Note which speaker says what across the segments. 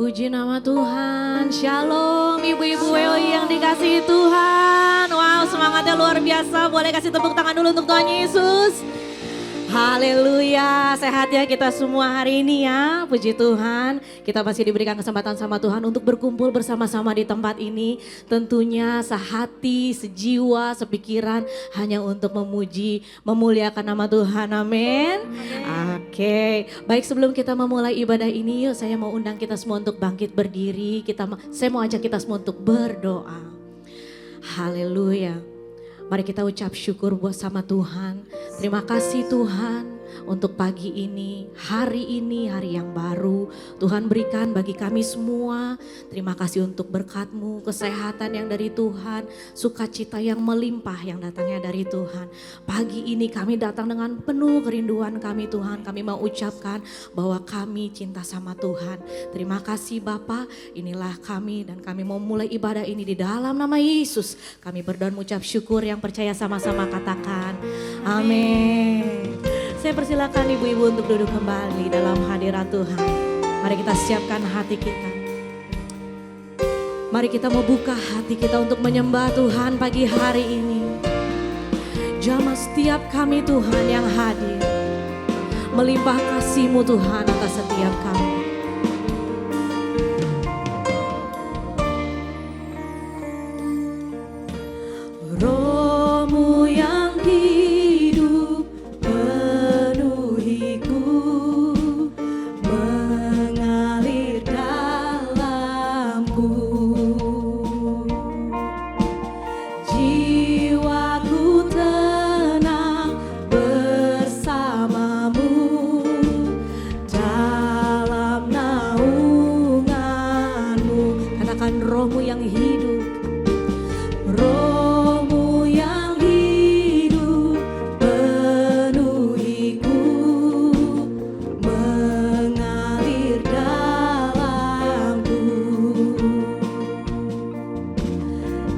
Speaker 1: Puji nama Tuhan. Shalom ibu-ibu WOI yang dikasihi Tuhan. Wow, semangatnya luar biasa. Boleh kasih tepuk tangan dulu untuk Tuhan Yesus. Haleluya, sehat ya kita semua hari ini ya, puji Tuhan. Kita masih diberikan kesempatan sama Tuhan untuk berkumpul bersama-sama di tempat ini. Tentunya sehati, sejiwa, sepikiran hanya untuk memuji, memuliakan nama Tuhan, amin. Oke, baik sebelum kita memulai ibadah ini yuk saya mau undang kita semua untuk bangkit berdiri. Saya mau ajak kita semua untuk berdoa. Haleluya. Mari kita ucap syukur buat sama Tuhan. Terima kasih Tuhan untuk pagi ini, hari yang baru. Tuhan berikan bagi kami semua. Terima kasih untuk berkat-Mu, kesehatan yang dari Tuhan, sukacita yang melimpah yang datangnya dari Tuhan. Pagi ini kami datang dengan penuh kerinduan kami Tuhan. Kami mau ucapkan bahwa kami cinta sama Tuhan. Terima kasih Bapa, inilah kami dan kami mau mulai ibadah ini di dalam nama Yesus. Kami berdoa mengucap syukur, yang percaya sama-sama katakan amin. Saya persilakan ibu-ibu untuk duduk kembali dalam hadirat Tuhan. Mari kita siapkan hati kita. Mari kita mau buka hati kita untuk menyembah Tuhan pagi hari ini. Jamah setiap kami Tuhan yang hadir. Melimpah kasih-Mu Tuhan atas setiap kami. Roh-Mu yang hidup penuhiku, mengalir dalamku. Jiwaku tenang bersama-Mu dalam naungan-Mu. Katakan roh-Mu yang hidup. Roh-Mu yang hidup penuhiku, mengalir dalamku.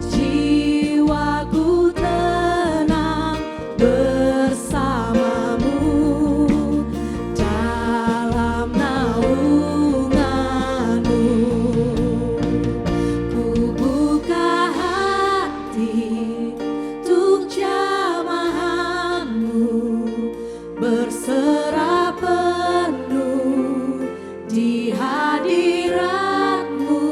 Speaker 1: Jiwaku tenang bersama-Mu dalam naungan-Mu. Ku buka hati untuk jamahan-Mu, berserah penuh di hadirat-Mu.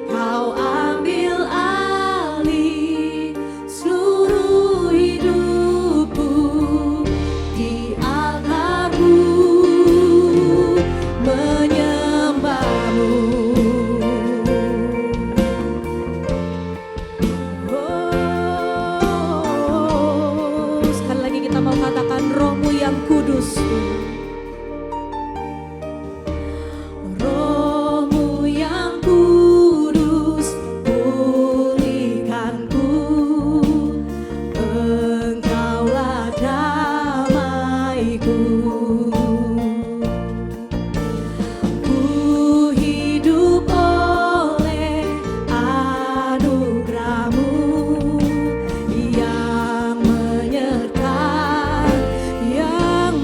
Speaker 1: Kau ambil alih seluruh hidupku, di altar-Mu menyembah-Mu. Oh, sekali lagi kita mau katakan roh-Mu yang kudus. Roh-Mu yang kudus, pulihkanku. Engkaulah damaiku. Ku hidup oleh anugerah-Mu yang menyertai, yang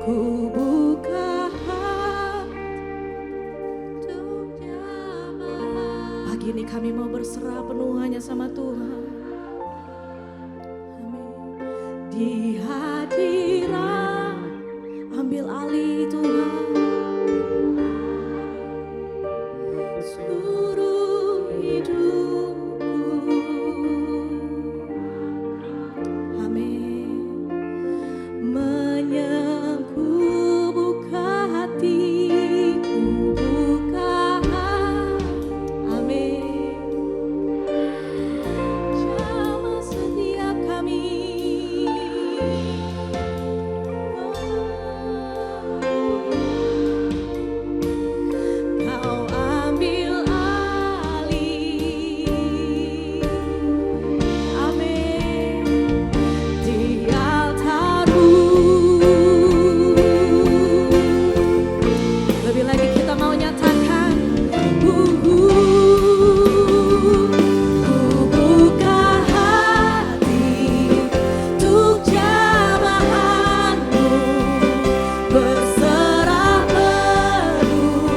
Speaker 1: Ku buka hati untuk jamaah. Pagi ini kami mau berserah penuh hanya sama Tuhan. Amin. Di hadirat ambil alih Tuhan. Seluruh hidupku. Amin. Menyembuh buka hatiku, buka hati. Amin. Jamah setiap kami. Kau ambil alih. Amin. Di altarmu. Lebih lagi kita mau nyatakan, ku buka hati untuk jamahanmu, berserah penuh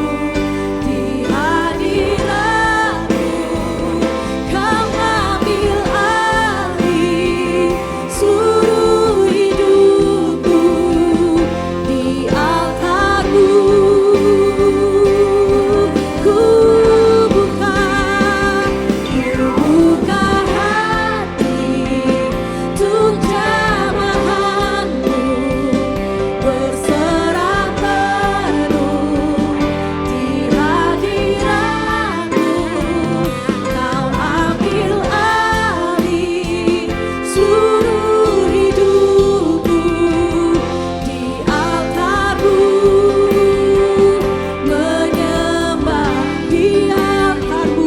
Speaker 1: di hadiratmu. Kau ambil alih seluruh hidupku di altarmu. Ku buka hati untuk jamahanmu, berserah penuh di hadiratmu. Kau ambil alih seluruh hidupku di altarmu, menyembah di altarmu,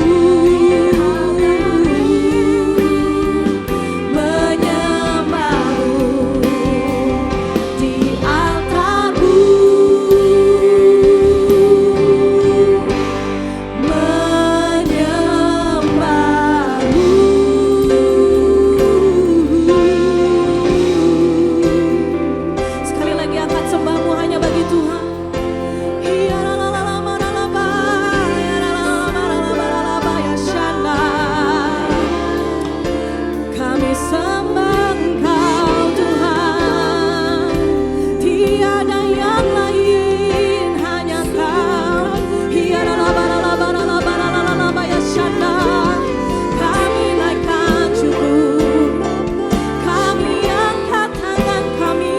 Speaker 1: menyembahmu di altarmu, menyembahmu. Sekali lagi angkat sembahmu hanya bagi Tuhan. Kami sembah Engkau Tuhan, tiada yang lain, hanya Kau. Kami naikkan syukur, kami angkat tangan kami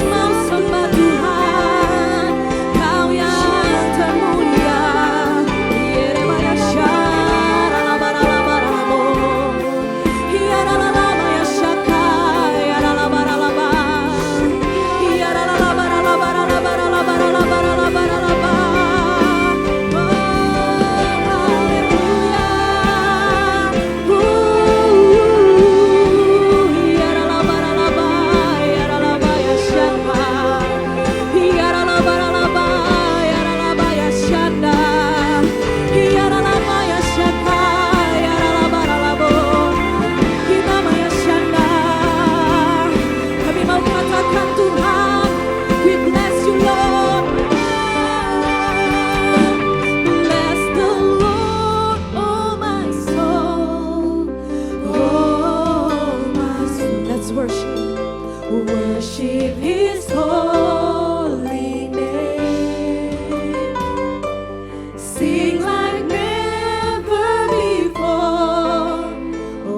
Speaker 1: mau sembah Tuhan, Kau yang termulia. Kami mau katakan Tuhan, we bless you Lord. Bless the Lord, oh my soul, oh my soul. Let's worship, worship His holy name. Sing like never before,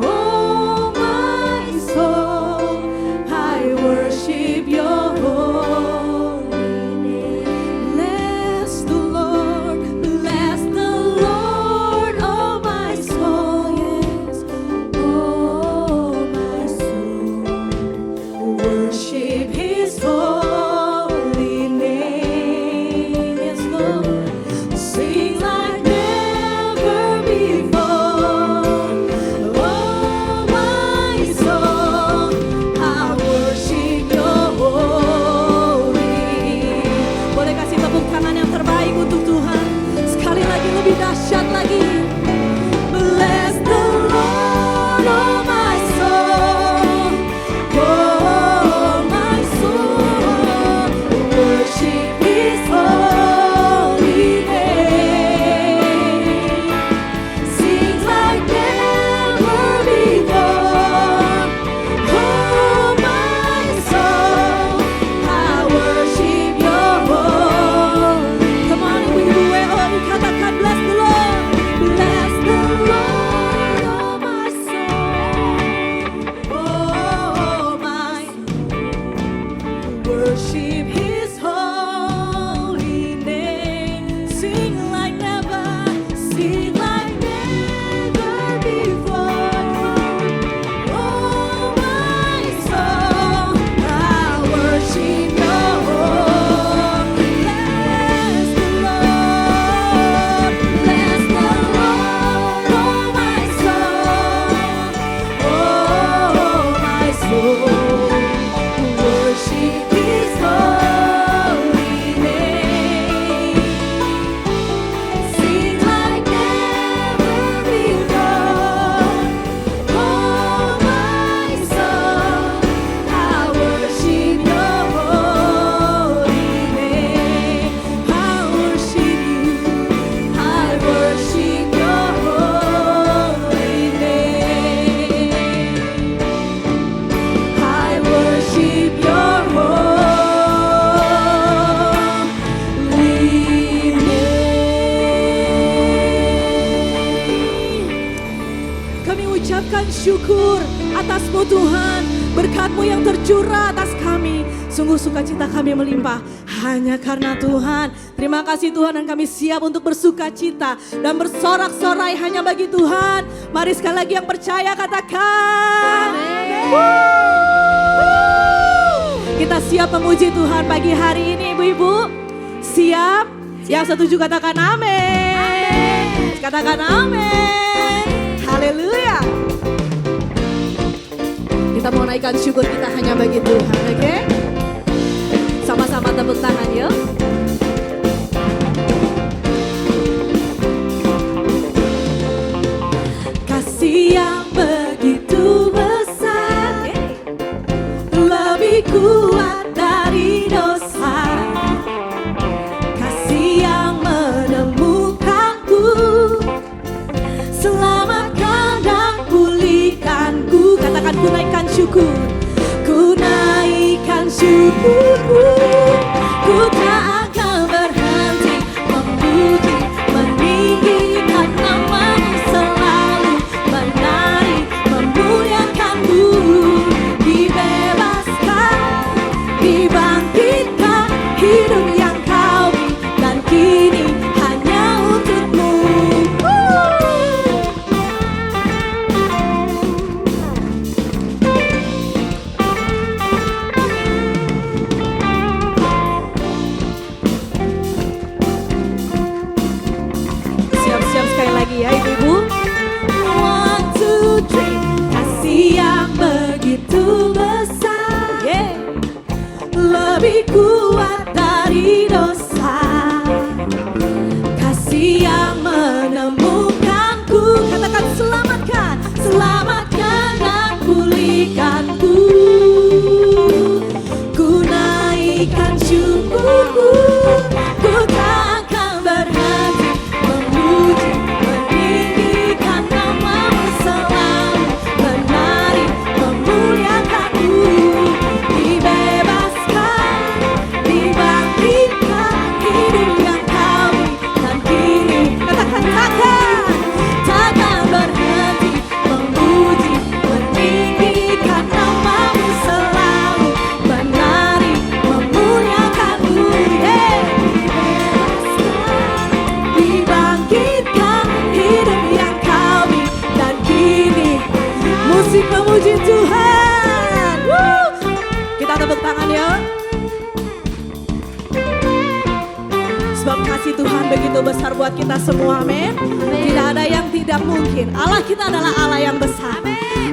Speaker 1: oh my soul. I worship Your holy name. Bless the Lord, oh my soul, yes, oh my soul. Worship His holy worship His holy name. Sing like never, sing like never before. Oh my soul, I worship Your holy. Bless the Lord, bless the Lord, oh my soul, oh my soul. Worship His holy name. Sing like never before. Oh my soul, I worship Your holy name. I worship You, I worship Your holy name. I worship Your holy name. Kami ucapkan syukur atas-Mu Tuhan, berkat-Mu yang tercurah atas kami. Sungguh sukacita kami melimpah hanya karena Tuhan. Terima kasih Tuhan, dan kami siap untuk bersukacita dan bersorak-sorai hanya bagi Tuhan. Mari sekali lagi yang percaya katakan. Kita siap memuji Tuhan pagi hari ini, ibu-ibu. Siap? Yang setuju katakan amin. Katakan amin. Haleluya. Kita mau naikkan syukur kita hanya bagi Tuhan, oke? Sama-sama tepuk tangan yuk. Kasih yang begitu besar, lebih kuat dari dosa. Kasih yang menemukanku, selamatkan dan pulihkanku. Katakan ku naikkan syukur, ku naikkan syukurku. Ku tak akan berhenti memuji, meninggikan nama-Mu selalu, menari, memuliakan-Mu. Dibebaskan, dibangkitkan, hidup yang Kau beri, dan kini hanya untuk-Mu. Siap-siap sekali lagi ya ibu-ibu. 1, 2, 3. Kasih yang begitu besar, lebih kuat dari dosa. Kasih yang menemukanku. Katakan selamatkan, selamatkan dan pulihkanku. Ku naikkan syukurku, ku tak akan berhenti memuji, meninggikan nama-Mu selalu, menari, memuliakan-Mu. Dibebaskan, dibangkitkan, hidup yang Kau beri, dan kini katakan takkan berhenti memuji, meninggikan nama-Mu selalu, menari, memuliakan-Mu. Dibebaskan, dibangkitkan, hidup yang Kau beri, dan kini musik memuji Tuhan. Kita tepuk tangan ya. Sebab kasih Tuhan begitu besar buat kita semua, amin. Tidak ada yang tidak mungkin. Allah kita adalah Allah yang besar.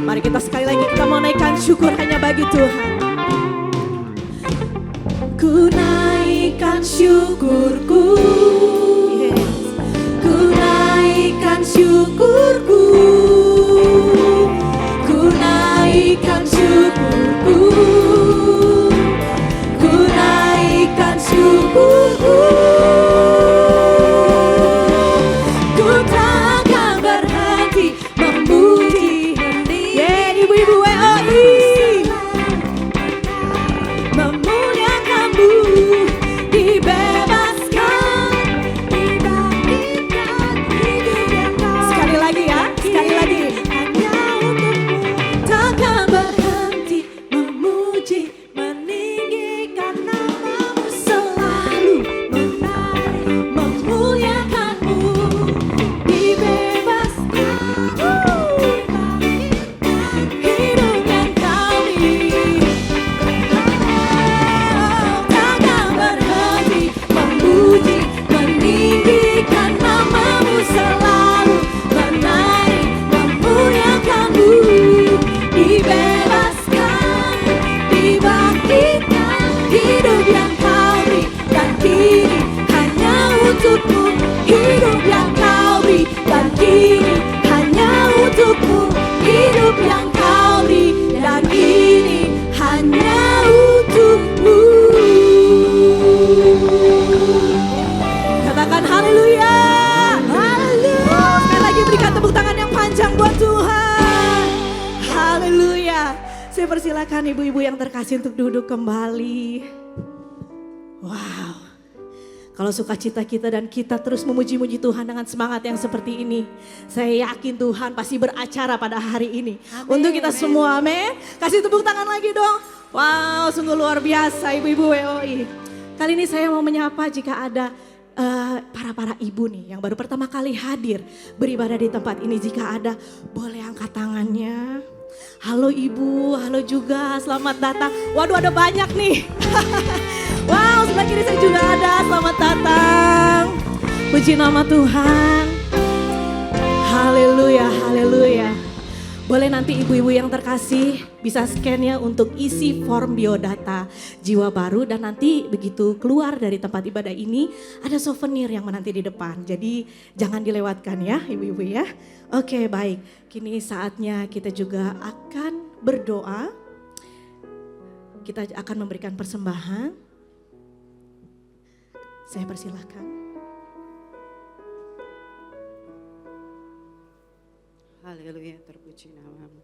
Speaker 1: Mari kita sekali lagi kita mau naikkan syukur hanya bagi Tuhan. Ku naikkan syukurku, ku naikkan syukurku, ku naikkan syukurku, ku naikkan syukurku. Ku tak akan berhenti memuji, ibu-ibu WOI, memuliakan-Mu. Dibebaskan, dibangkitkan, hidup yang Kau. Sekali lagi kasih untuk duduk kembali. Wow. Kalau sukacita kita dan kita terus memuji-muji Tuhan dengan semangat yang seperti ini. Saya yakin Tuhan pasti beracara pada hari ini. Amen, untuk kita semua, amin. Kasih tepuk tangan lagi dong. Wow, sungguh luar biasa ibu-ibu WOI. Kali ini saya mau menyapa jika ada para ibu nih yang baru pertama kali hadir beribadah di tempat ini. Jika ada, boleh angkat tangannya. Halo ibu, halo juga, selamat datang. Waduh, ada banyak nih. Wow, sebelah kiri saya juga ada, selamat datang. Puji nama Tuhan. Haleluya, haleluya. Boleh nanti ibu-ibu yang terkasih bisa scan ya untuk isi form biodata jiwa baru. Dan nanti begitu keluar dari tempat ibadah ini ada souvenir yang menanti di depan. Jadi jangan dilewatkan ya ibu-ibu ya. Oke, baik, kini saatnya kita juga akan berdoa. Kita akan memberikan persembahan. Saya persilahkan.
Speaker 2: Haleluya, terpuji namamu.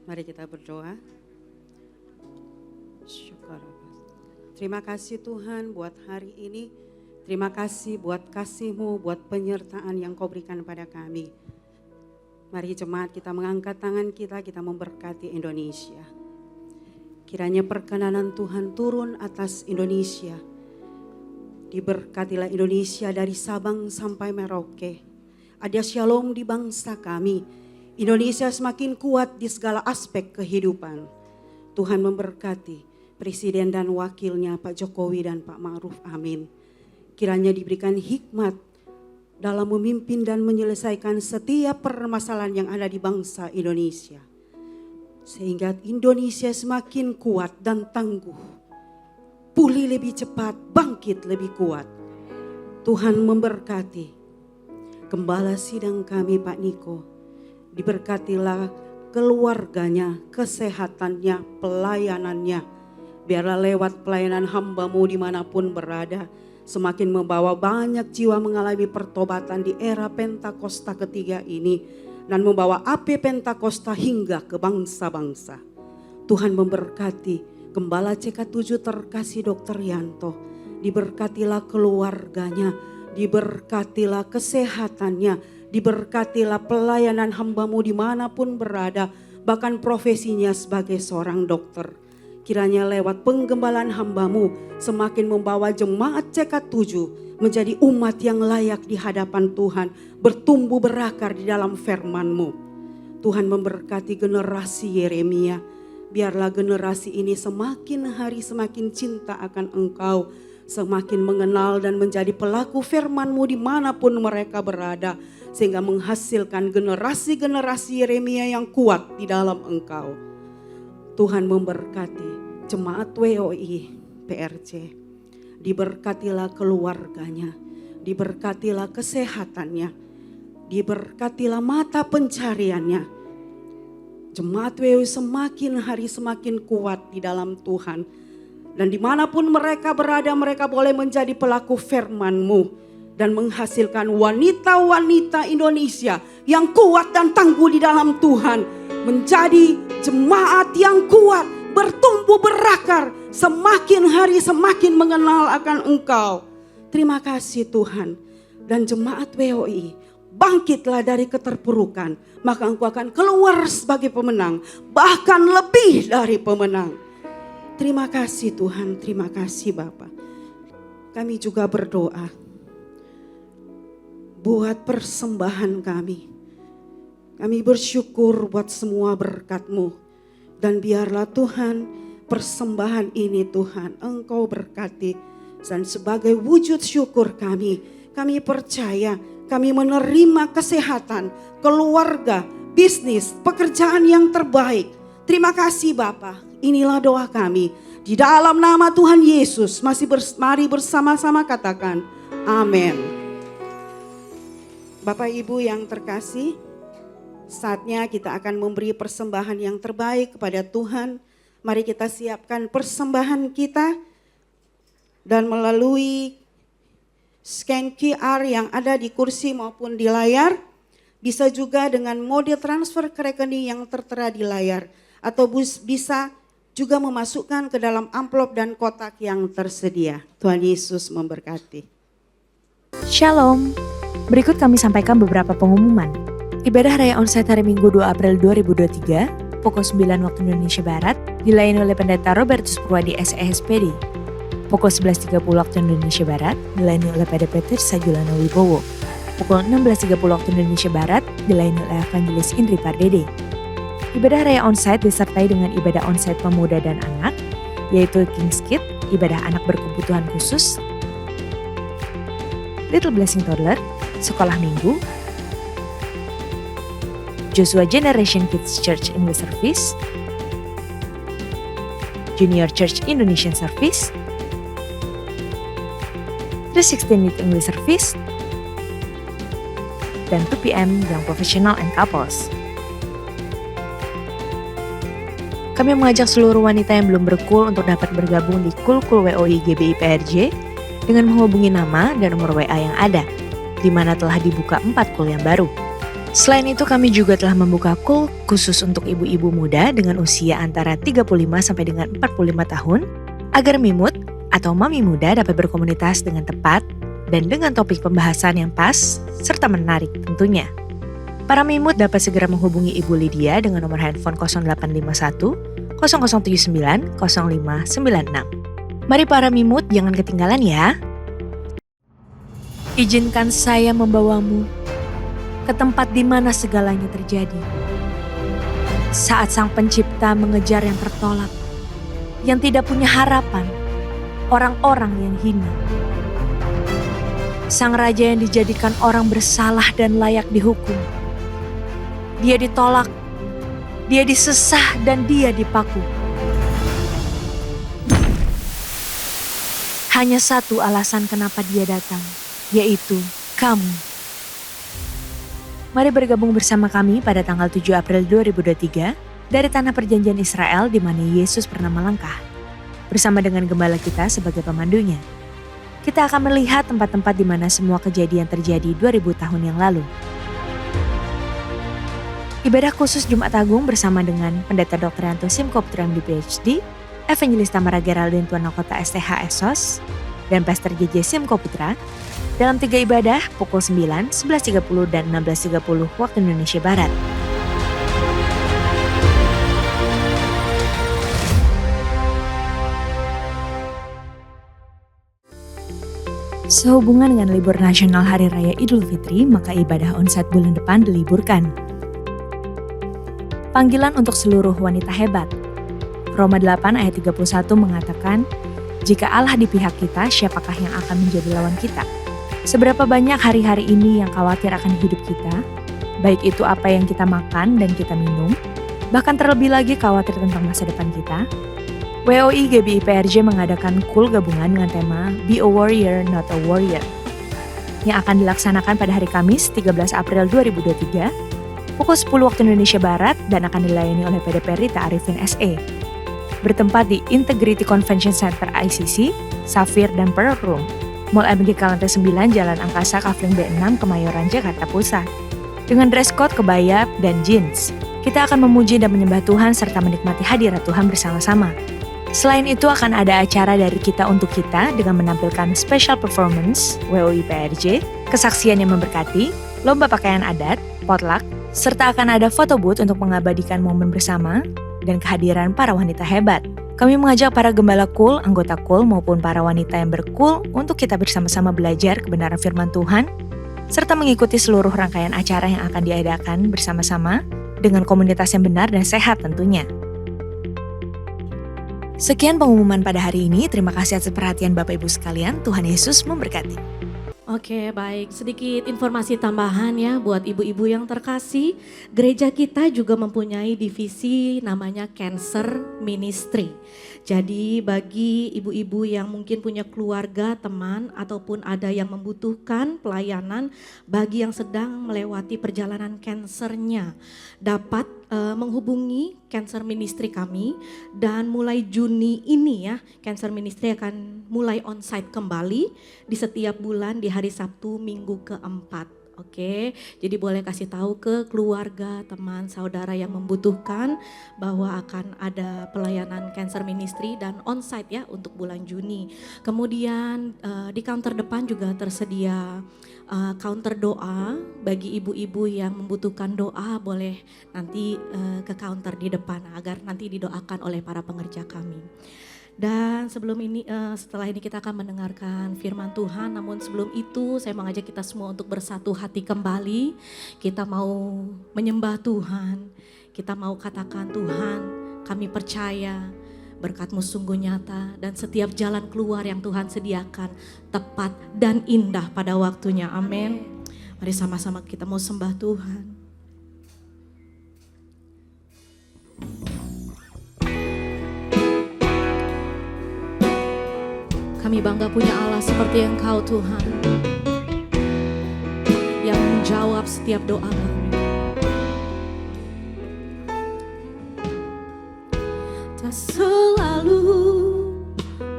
Speaker 2: Mari kita berdoa. Syukur. Terima kasih Tuhan buat hari ini. Terima kasih buat kasih-Mu, buat penyertaan yang Kau berikan pada kami. Mari jemaat kita mengangkat tangan kita memberkati Indonesia. Kiranya perkenanan Tuhan turun atas Indonesia. Diberkatilah Indonesia dari Sabang sampai Merauke. Ada shalom di bangsa kami. Indonesia semakin kuat di segala aspek kehidupan. Tuhan memberkati Presiden dan wakilnya Pak Jokowi dan Pak Ma'ruf, amin. Kiranya diberikan hikmat dalam memimpin dan menyelesaikan setiap permasalahan yang ada di bangsa Indonesia. Sehingga Indonesia semakin kuat dan tangguh. Pulih lebih cepat, bangkit lebih kuat. Tuhan memberkati Gembala sidang kami Pak Niko. Diberkatilah keluarganya, kesehatannya, pelayanannya. Biarlah lewat pelayanan hamba-Mu dimanapun berada. Semakin membawa banyak jiwa mengalami pertobatan di era Pentakosta ketiga ini. Dan membawa api Pentakosta hingga ke bangsa-bangsa. Tuhan memberkati Gembala CK7 terkasih Dr. Yanto. Diberkatilah keluarganya, diberkatilah kesehatannya, diberkatilah pelayanan hamba-Mu dimanapun berada, bahkan profesinya sebagai seorang dokter. Kiranya lewat penggembalaan hamba-Mu semakin membawa jemaat CK7 menjadi umat yang layak di hadapan Tuhan, bertumbuh berakar di dalam firman-Mu. Tuhan memberkati generasi Yeremia. Biarlah generasi ini semakin hari semakin cinta akan Engkau, semakin mengenal dan menjadi pelaku firman-Mu dimanapun mereka berada, sehingga menghasilkan generasi-generasi Yeremia yang kuat di dalam Engkau. Tuhan memberkati jemaat WOI PRC, diberkatilah keluarganya, diberkatilah kesehatannya, diberkatilah mata pencariannya. Jemaat WOI semakin hari semakin kuat di dalam Tuhan. Dan dimanapun mereka berada, mereka boleh menjadi pelaku firman-Mu. Dan menghasilkan wanita-wanita Indonesia yang kuat dan tangguh di dalam Tuhan. Menjadi jemaat yang kuat, bertumbuh berakar. Semakin hari semakin mengenal akan Engkau. Terima kasih Tuhan. Dan jemaat WOI, bangkitlah dari keterpurukan, maka engkau akan keluar sebagai pemenang, bahkan lebih dari pemenang. Terima kasih Tuhan, terima kasih Bapa. Kami juga berdoa buat persembahan kami. Kami bersyukur buat semua berkat-Mu. Dan biarlah Tuhan persembahan ini Tuhan Engkau berkati. Dan sebagai wujud syukur kami percaya kami menerima kesehatan, keluarga, bisnis, pekerjaan yang terbaik. Terima kasih Bapa. Inilah doa kami. Di dalam nama Tuhan Yesus, mari bersama-sama katakan amin. Bapak Ibu yang terkasih, saatnya kita akan memberi persembahan yang terbaik kepada Tuhan. Mari kita siapkan persembahan kita dan melalui scan QR yang ada di kursi maupun di layar. Bisa juga dengan mode transfer ke rekening yang tertera di layar. Atau bisa juga memasukkan ke dalam amplop dan kotak yang tersedia. Tuhan Yesus memberkati.
Speaker 3: Shalom. Berikut kami sampaikan beberapa pengumuman. Ibadah Raya Onsite hari Minggu 2 April 2023, pukul 9 waktu Indonesia Barat, dilayani oleh Pendeta Robertus Purwadi SESPD. Pukul 11.30 waktu Indonesia Barat, dilayani oleh PDP Tirsa Julana Wibowo. Pukul 16.30 waktu Indonesia Barat, dilayani oleh Evangelis Indri Pardede. Ibadah Raya Onsite disertai dengan ibadah onsite pemuda dan anak, yaitu King's Kid, ibadah anak berkebutuhan khusus, Little Blessing Toddler, sekolah minggu, Joshua Generation Kids Church English Service, Junior Church Indonesian Service, 316 Youth English Service, dan 2 PM Young Professional and Couples. Kami mengajak seluruh wanita yang belum berkul untuk dapat bergabung di Kul-Kul WOI GBI PRJ dengan menghubungi nama dan nomor WA yang ada, di mana telah dibuka 4 kul yang baru. Selain itu kami juga telah membuka kul khusus untuk ibu-ibu muda dengan usia antara 35 sampai dengan 45 tahun, agar mimut atau mami muda dapat berkomunitas dengan tepat dan dengan topik pembahasan yang pas serta menarik tentunya. Para mimut dapat segera menghubungi Ibu Lydia dengan nomor handphone 0851 0079 0596. Mari para mimut jangan ketinggalan ya. Izinkan saya membawamu ke tempat di mana segalanya terjadi. Saat Sang Pencipta mengejar yang tertolak, yang tidak punya harapan, orang-orang yang hina. Sang Raja yang dijadikan orang bersalah dan layak dihukum. Dia ditolak, dia disesah, dan dia dipaku. Hanya satu alasan kenapa dia datang, yaitu kamu. Mari bergabung bersama kami pada tanggal 7 April 2023 dari Tanah Perjanjian Israel di mana Yesus pernah melangkah. Bersama dengan gembala kita sebagai pemandunya. Kita akan melihat tempat-tempat di mana semua kejadian terjadi 2000 tahun yang lalu. Ibadah khusus Jumat Agung bersama dengan Pendeta Dr. Yanto Simkop MD PhD, Evangelis Tamara Geraldine Tuan Kota STH Esos, dan Pastor JJ Simko Putra dalam 3 ibadah pukul 9, 11.30 dan 16.30 waktu Indonesia Barat. Sehubungan dengan libur nasional Hari Raya Idul Fitri, maka ibadah onsite bulan depan diliburkan. Panggilan untuk seluruh wanita hebat. Roma 8 ayat 31 mengatakan, jika Allah di pihak kita, siapakah yang akan menjadi lawan kita? Seberapa banyak hari-hari ini yang khawatir akan hidup kita, baik itu apa yang kita makan dan kita minum, bahkan terlebih lagi khawatir tentang masa depan kita. WOI GBI PRJ mengadakan kul gabungan dengan tema Be a Warrior, Not a Warrior, yang akan dilaksanakan pada hari Kamis 13 April 2023, pukul 10 waktu Indonesia Barat dan akan dilayani oleh PDP Rita Arifin SE. Bertempat di Integrity Convention Center ICC, Safir dan Pearl Room, Mall MGK Lantai 9 Jalan Angkasa Kafling B6 Kemayoran Jakarta Pusat. Dengan dress code kebaya dan jeans, kita akan memuji dan menyembah Tuhan serta menikmati hadirat Tuhan bersama-sama. Selain itu akan ada acara dari kita untuk kita dengan menampilkan special performance WOI PRJ, kesaksian yang memberkati, lomba pakaian adat, potluck, serta akan ada foto booth untuk mengabadikan momen bersama dan kehadiran para wanita hebat. Kami mengajak para gembala kul, anggota kul maupun para wanita yang berkul untuk kita bersama-sama belajar kebenaran firman Tuhan serta mengikuti seluruh rangkaian acara yang akan diadakan bersama-sama dengan komunitas yang benar dan sehat tentunya. Sekian pengumuman pada hari ini. Terima kasih atas perhatian Bapak Ibu sekalian. Tuhan Yesus memberkati.
Speaker 1: Oke, baik. Sedikit informasi tambahan ya buat ibu-ibu yang terkasih. Gereja kita juga mempunyai divisi namanya Cancer Ministry. Jadi bagi ibu-ibu yang mungkin punya keluarga, teman, ataupun ada yang membutuhkan pelayanan bagi yang sedang melewati perjalanan kansernya, dapat menghubungi Cancer Ministry kami, dan mulai Juni ini ya, Cancer Ministry akan mulai onsite kembali di setiap bulan di hari Sabtu minggu keempat. Oke, jadi boleh kasih tahu ke keluarga, teman, saudara yang membutuhkan bahwa akan ada pelayanan Cancer Ministry dan onsite ya untuk bulan Juni. Kemudian di counter depan juga tersedia counter doa bagi ibu-ibu yang membutuhkan doa, boleh nanti ke counter di depan agar nanti didoakan oleh para pengerja kami. Dan sebelum ini, setelah ini kita akan mendengarkan firman Tuhan. Namun sebelum itu saya mengajak kita semua untuk bersatu hati kembali. Kita mau menyembah Tuhan. Kita mau katakan, Tuhan, kami percaya berkat-Mu sungguh nyata. Dan setiap jalan keluar yang Tuhan sediakan tepat dan indah pada waktunya. Amin. Mari sama-sama kita mau sembah Tuhan. Kami bangga punya Allah seperti Engkau Tuhan, yang menjawab setiap doa kami. Tak selalu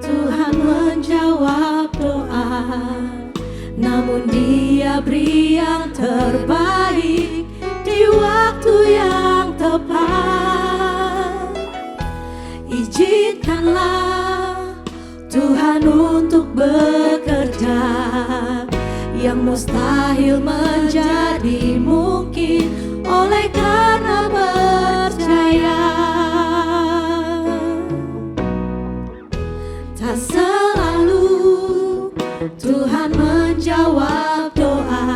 Speaker 1: Tuhan menjawab doa, namun Dia beri yang terbaik di waktu yang tepat. Izinkanlah Tuhan untuk bekerja, yang mustahil menjadi mungkin oleh karena percaya. Tak selalu Tuhan menjawab doa,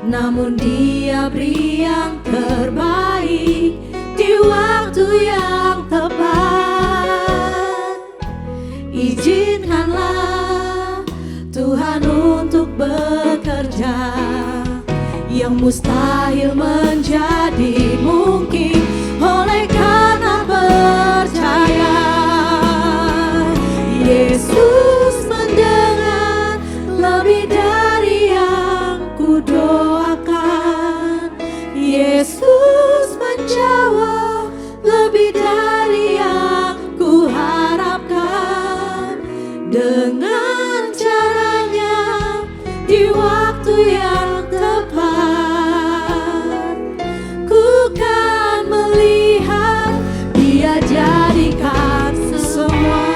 Speaker 1: namun Dia beri yang terbaik di waktu yang tepat. Izinkanlah Tuhan untuk bekerja, yang mustahil menjadi mungkin oleh karena percaya. Yesus mendengar lebih dari yang kudoakan. Yesus menjawab lebih dari yang kuharapkan. Dengan caranya di waktu yang tepat, ku kan melihat Dia jadikan semua.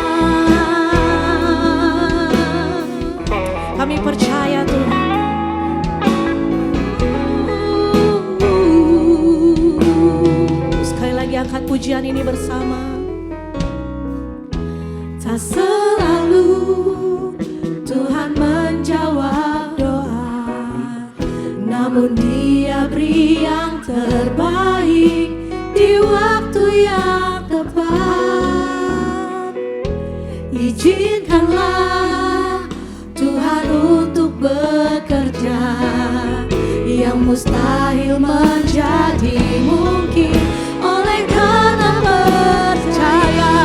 Speaker 1: Kami percaya Tuhan. Sekali lagi angkat pujian ini bersama. Tak selalu Tuhan menjawab doa, namun Dia beri yang terbaik di waktu yang tepat. Izinkanlah Tuhan untuk bekerja, yang mustahil menjadi mungkin oleh karena percaya.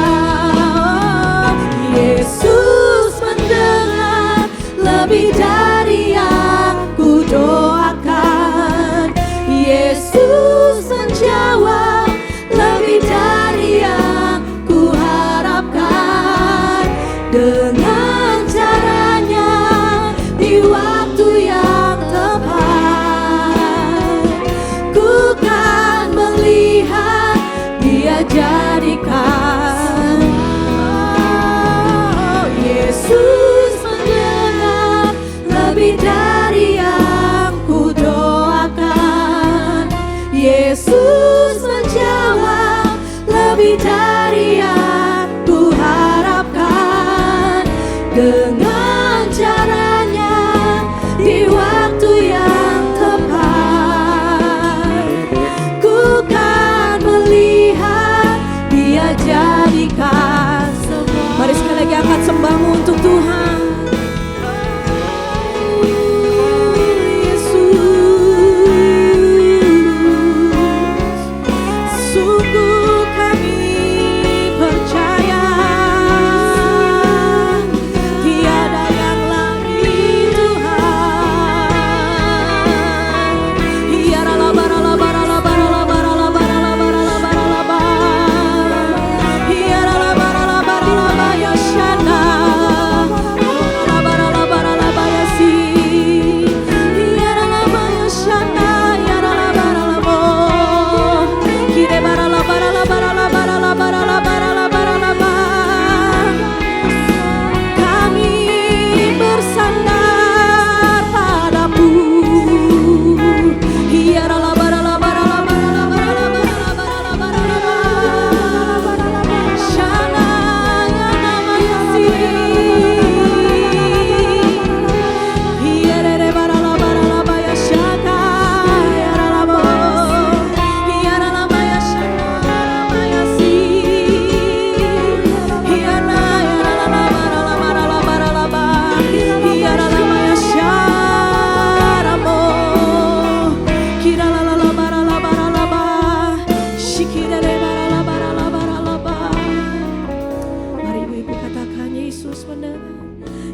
Speaker 1: Yesus mendengar lebih dari yang kudoakan. Yesus menjawab lebih dari yang kuharapkan. Dengan caranya di waktu yang tepat, ku kan melihat Dia jadikan. Yesus mendengar lebih dari yang kudoakan. Yesus menjawab lebih dari yang kuharapkan. Dengan caranya di waktu yang tepat, ku kan melihat Dia jadikan semua. Mari sekali lagi angkat sembahmu untuk Tuhan. Sungguh kami percaya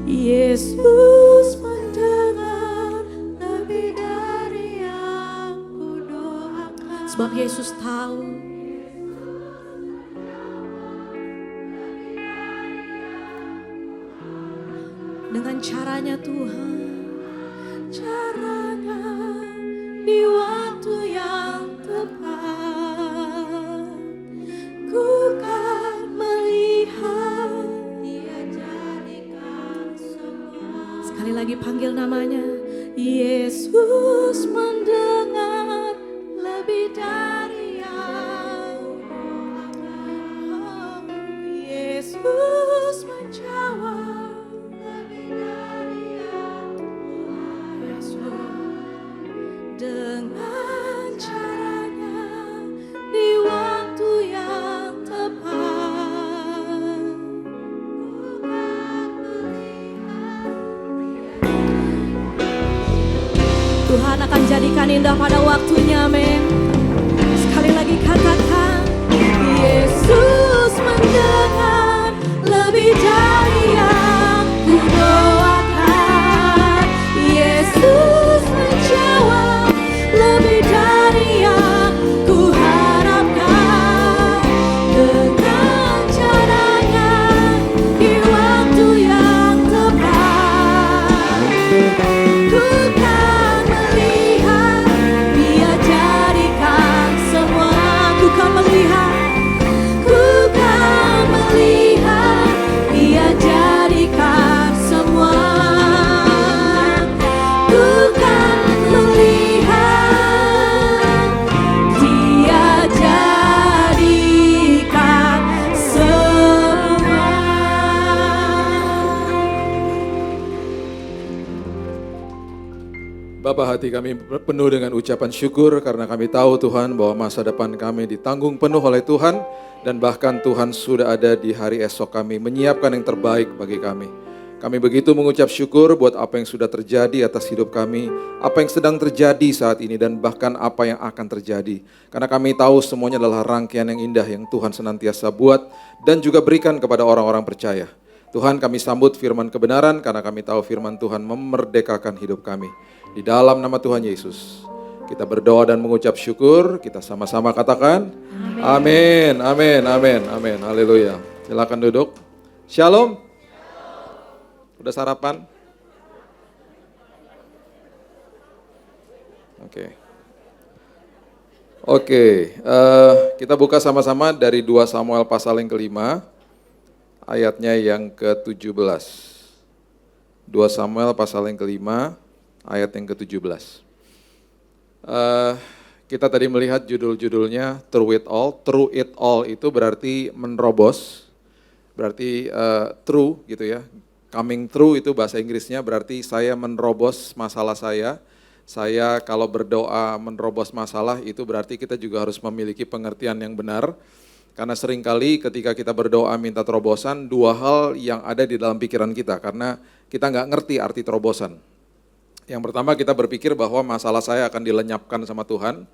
Speaker 1: Yesus mendengar lebih dari yang kudoakan. Sebab Yesus tahu dengan caranya Tuhan, caranya di waktu yang tepat, ku kan melihat Dia jadikan semua. Sekali lagi panggil namanya, Yesus mendengar lebih dari yang kudoakan. Yesus menjawab lebih dari yang kuharapkan. Dengan caranya di waktu yang tepat, ku kan melihat. Tuhan akan jadikan indah pada waktunya, amin. Sekali lagi katakan, Yesus mendengar lebih dari yang kudoakan. Yesus menjawab lebih dari yang kuharapkan. Dengan caranya di waktu yang tepat, ku kan melihat Dia jadikan semua. Ku kan melihat Dia jadikan semua. Ku kan melihat Dia jadikan semua.
Speaker 4: Bapa, hati kami penuh dengan ucapan syukur karena kami tahu Tuhan bahwa masa depan kami ditanggung penuh oleh Tuhan dan bahkan Tuhan sudah ada di hari esok kami menyiapkan yang terbaik bagi kami. Kami begitu mengucap syukur buat apa yang sudah terjadi atas hidup kami, apa yang sedang terjadi saat ini dan bahkan apa yang akan terjadi. Karena kami tahu semuanya adalah rangkaian yang indah yang Tuhan senantiasa buat dan juga berikan kepada orang-orang percaya. Tuhan, kami sambut firman kebenaran karena kami tahu firman Tuhan memerdekakan hidup kami. Di dalam nama Tuhan Yesus, kita berdoa dan mengucap syukur. Kita sama-sama katakan, amin, amin, amin, amin, haleluya. Silakan duduk. Shalom. Udah sarapan? Oke, kita buka sama-sama dari 2 Samuel pasal yang ke-5, ayatnya yang ke-17. 2 Samuel pasal yang ke-5, ayat yang ke-17. Kita tadi melihat judul-judulnya Through It All. Through It All itu berarti menerobos, berarti through gitu ya. Coming through itu bahasa Inggrisnya berarti saya menerobos masalah saya. Saya kalau berdoa menerobos masalah itu berarti kita juga harus memiliki pengertian yang benar. Karena seringkali ketika kita berdoa minta terobosan, 2 hal yang ada di dalam pikiran kita. Karena kita nggak ngerti arti terobosan. Yang pertama kita berpikir bahwa masalah saya akan dilenyapkan sama Tuhan,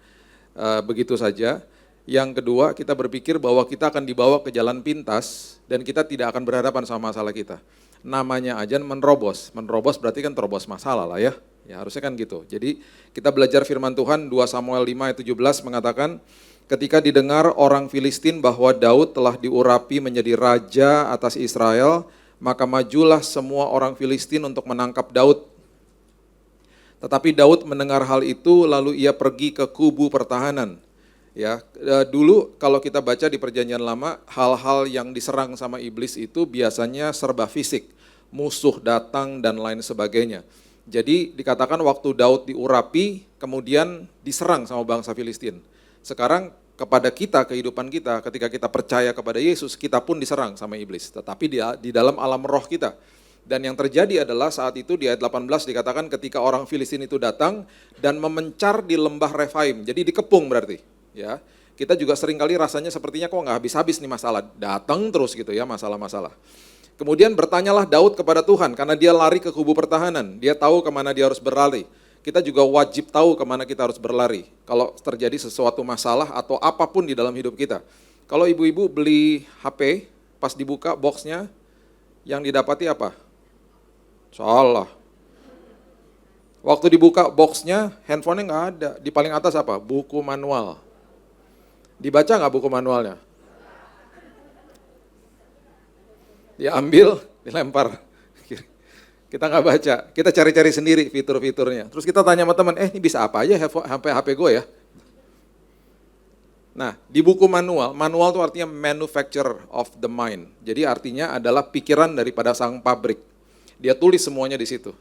Speaker 4: begitu saja. Yang kedua kita berpikir bahwa kita akan dibawa ke jalan pintas dan kita tidak akan berhadapan sama masalah kita. Namanya aja menerobos berarti kan terobos masalah lah ya. Ya harusnya kan gitu. Jadi kita belajar firman Tuhan 2 Samuel 5 ayat 17 mengatakan, ketika didengar orang Filistin bahwa Daud telah diurapi menjadi raja atas Israel, maka majulah semua orang Filistin untuk menangkap Daud. Tetapi Daud mendengar hal itu lalu ia pergi ke kubu pertahanan. Ya, dulu kalau kita baca di Perjanjian Lama, hal-hal yang diserang sama iblis itu biasanya serba fisik, musuh datang dan lain sebagainya. Jadi dikatakan waktu Daud diurapi, kemudian diserang sama bangsa Filistin. Sekarang kepada kita, kehidupan kita, ketika kita percaya kepada Yesus, kita pun diserang sama iblis. Tetapi di dalam alam roh kita. Dan yang terjadi adalah saat itu di ayat 18 dikatakan ketika orang Filistin itu datang dan memencar di lembah Refaim. Jadi dikepung berarti. Ya, kita juga seringkali rasanya sepertinya kok nggak habis-habis nih masalah. Datang terus gitu ya masalah-masalah. Kemudian bertanyalah Daud kepada Tuhan karena dia lari ke kubu pertahanan. Dia tahu kemana dia harus berlari. Kita juga wajib tahu kemana kita harus berlari. Kalau terjadi sesuatu masalah atau apapun di dalam hidup kita. Kalau ibu-ibu beli HP, pas dibuka boxnya, yang didapati apa? Salah. Waktu dibuka boxnya, handphonenya nggak ada. Di paling atas apa? Buku manual. Dibaca nggak buku manualnya? Diambil, dilempar. Kita nggak baca, kita cari-cari sendiri fitur-fiturnya. Terus kita tanya sama teman, ini bisa apa aja HP gue ya? Nah, di buku manual itu artinya manufacturer of the mind. Jadi artinya adalah pikiran daripada sang pabrik. Dia tulis semuanya di situ.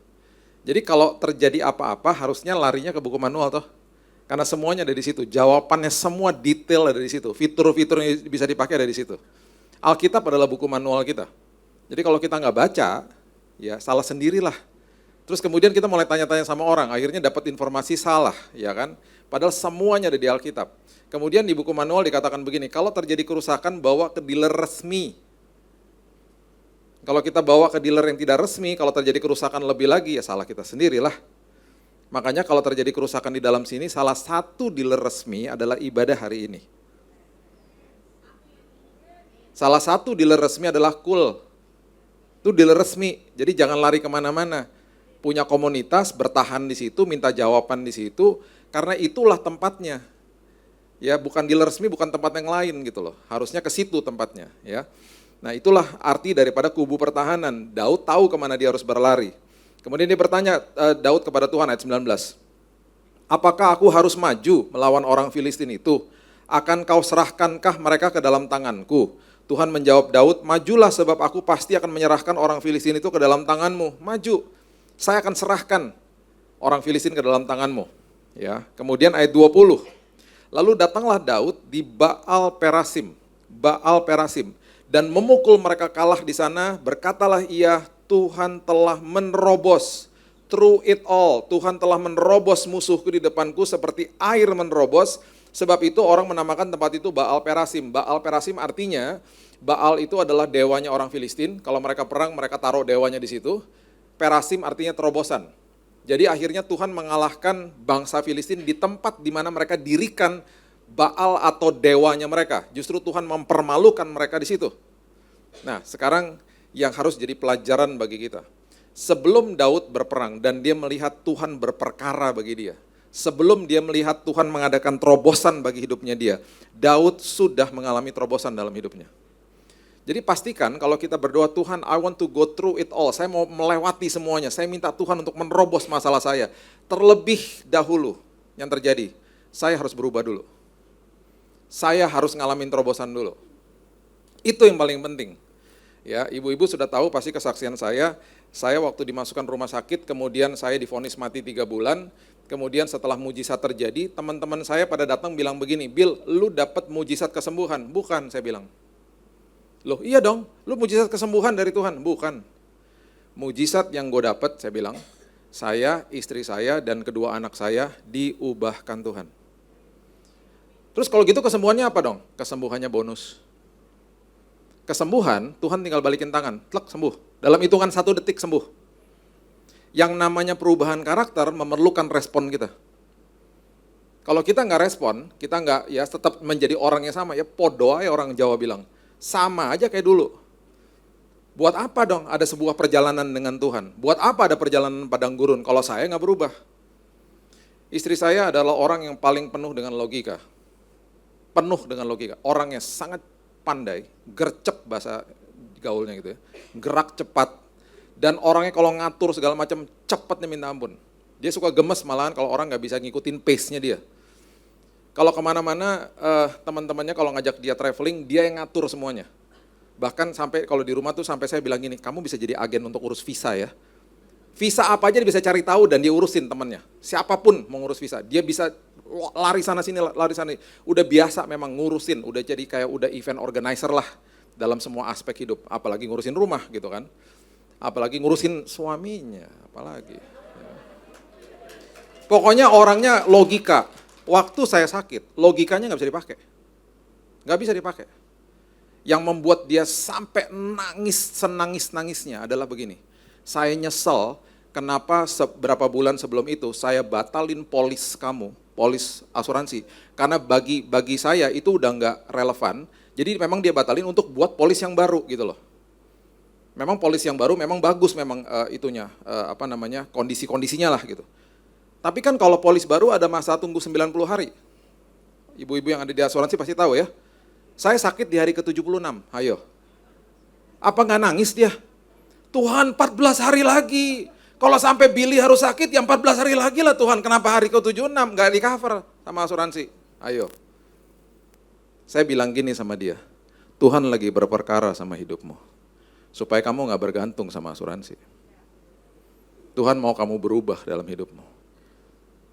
Speaker 4: Jadi kalau terjadi apa-apa harusnya larinya ke buku manual toh. Karena semuanya ada di situ, jawabannya semua detail ada di situ, fitur-fitur yang bisa dipakai ada di situ. Alkitab adalah buku manual kita. Jadi kalau kita nggak baca, ya salah sendirilah. Terus kemudian kita mulai tanya-tanya sama orang, akhirnya dapat informasi salah, ya kan? Padahal semuanya ada di Alkitab. Kemudian di buku manual dikatakan begini, kalau terjadi kerusakan bawa ke dealer resmi. Kalau kita bawa ke dealer yang tidak resmi, kalau terjadi kerusakan lebih lagi, ya salah kita sendirilah. Makanya kalau terjadi kerusakan di dalam sini, salah satu dealer resmi adalah ibadah hari ini. Salah satu dealer resmi adalah Cool. Itu dealer resmi, jadi jangan lari kemana-mana. Punya komunitas, bertahan di situ, minta jawaban di situ, karena itulah tempatnya. Ya, bukan dealer resmi, bukan tempat yang lain gitu loh. Harusnya ke situ tempatnya, ya. Nah, itulah arti daripada kubu pertahanan. Daud tahu kemana dia harus berlari. Kemudian dia bertanya, Daud kepada Tuhan ayat 19. Apakah aku harus maju melawan orang Filistin itu? Akan kau serahkankah mereka ke dalam tanganku? Tuhan menjawab Daud, majulah sebab aku pasti akan menyerahkan orang Filistin itu ke dalam tanganmu. Maju, saya akan serahkan orang Filistin ke dalam tanganmu. Ya. Kemudian ayat 20. Lalu datanglah Daud di Baal Perasim, dan memukul mereka kalah di sana, berkatalah ia, Tuhan telah menerobos, through it all, Tuhan telah menerobos musuhku di depanku seperti air menerobos, sebab itu orang menamakan tempat itu Baal Perasim. Baal Perasim artinya, Baal itu adalah dewanya orang Filistin, kalau mereka perang mereka taruh dewanya di situ, Perasim artinya terobosan. Jadi akhirnya Tuhan mengalahkan bangsa Filistin di tempat di mana mereka dirikan Baal atau dewanya mereka. Justru Tuhan mempermalukan mereka di situ. Nah, sekarang yang harus jadi pelajaran bagi kita. Sebelum Daud berperang dan dia melihat Tuhan berperkara bagi dia. Sebelum dia melihat Tuhan mengadakan terobosan bagi hidupnya dia. Daud sudah mengalami terobosan dalam hidupnya. Jadi pastikan kalau kita berdoa, Tuhan I want to go through it all. Saya mau melewati semuanya. Saya minta Tuhan untuk menerobos masalah saya. Terlebih dahulu yang terjadi, saya harus berubah dulu. Saya harus ngalamin terobosan dulu. Itu yang paling penting. Ya, ibu-ibu sudah tahu pasti kesaksian saya waktu dimasukkan rumah sakit, kemudian saya divonis mati 3 bulan, kemudian setelah mujizat terjadi, teman-teman saya pada datang bilang begini, Bill, lu dapat mujizat kesembuhan? Bukan, saya bilang. Loh iya dong, lu mujizat kesembuhan dari Tuhan? Bukan. Mujizat yang gue dapat, saya bilang, saya, istri saya, dan kedua anak saya diubahkan Tuhan. Terus kalau gitu kesembuhannya apa dong? Kesembuhannya bonus. Kesembuhan, Tuhan tinggal balikin tangan, tlek sembuh. Dalam hitungan 1 detik sembuh. Yang namanya perubahan karakter memerlukan respon kita. Kalau kita nggak respon, kita nggak ya tetap menjadi orang yang sama, ya podo aja orang Jawa bilang. Sama aja kayak dulu. Buat apa dong ada sebuah perjalanan dengan Tuhan? Buat apa ada perjalanan padang gurun kalau saya nggak berubah? Istri saya adalah orang yang paling penuh dengan logika. Penuh dengan logika. Orangnya sangat pandai, gercep bahasa gaulnya gitu ya. Gerak cepat. Dan orangnya kalau ngatur segala macam cepatnya minta ampun. Dia suka gemes malahan kalau orang nggak bisa ngikutin pace-nya dia. Kalau kemana-mana teman-temannya kalau ngajak dia traveling, dia yang ngatur semuanya. Bahkan sampai kalau di rumah tuh sampai saya bilang gini, kamu bisa jadi agen untuk urus visa ya. Visa apa aja dia bisa cari tahu dan dia urusin temannya. Siapapun mau ngurus visa, dia bisa lari sana sini, lari sana. Udah biasa memang ngurusin, udah jadi kayak udah event organizer lah dalam semua aspek hidup. Apalagi ngurusin rumah gitu kan. Apalagi ngurusin suaminya, apalagi. Pokoknya orangnya logika. Waktu saya sakit, logikanya nggak bisa dipakai. Nggak bisa dipakai. Yang membuat dia sampai nangis, senangis-nangisnya adalah begini. Saya nyesel kenapa beberapa bulan sebelum itu saya batalin polis kamu, polis asuransi. Karena bagi saya itu udah nggak relevan, jadi memang dia batalin untuk buat polis yang baru gitu loh. Memang polis yang baru memang bagus memang kondisi-kondisinya lah gitu. Tapi kan kalau polis baru ada masa tunggu 90 hari. Ibu-ibu yang ada di asuransi pasti tahu ya. Saya sakit di hari ke-76, ayo. Apa nggak nangis dia? Tuhan 14 hari lagi. Kalau sampai Billy harus sakit ya 14 hari lagi lah Tuhan. Kenapa hari ke-76 nggak di cover sama asuransi? Ayo. Saya bilang gini sama dia, Tuhan lagi berperkara sama hidupmu. Supaya kamu nggak bergantung sama asuransi. Tuhan mau kamu berubah dalam hidupmu.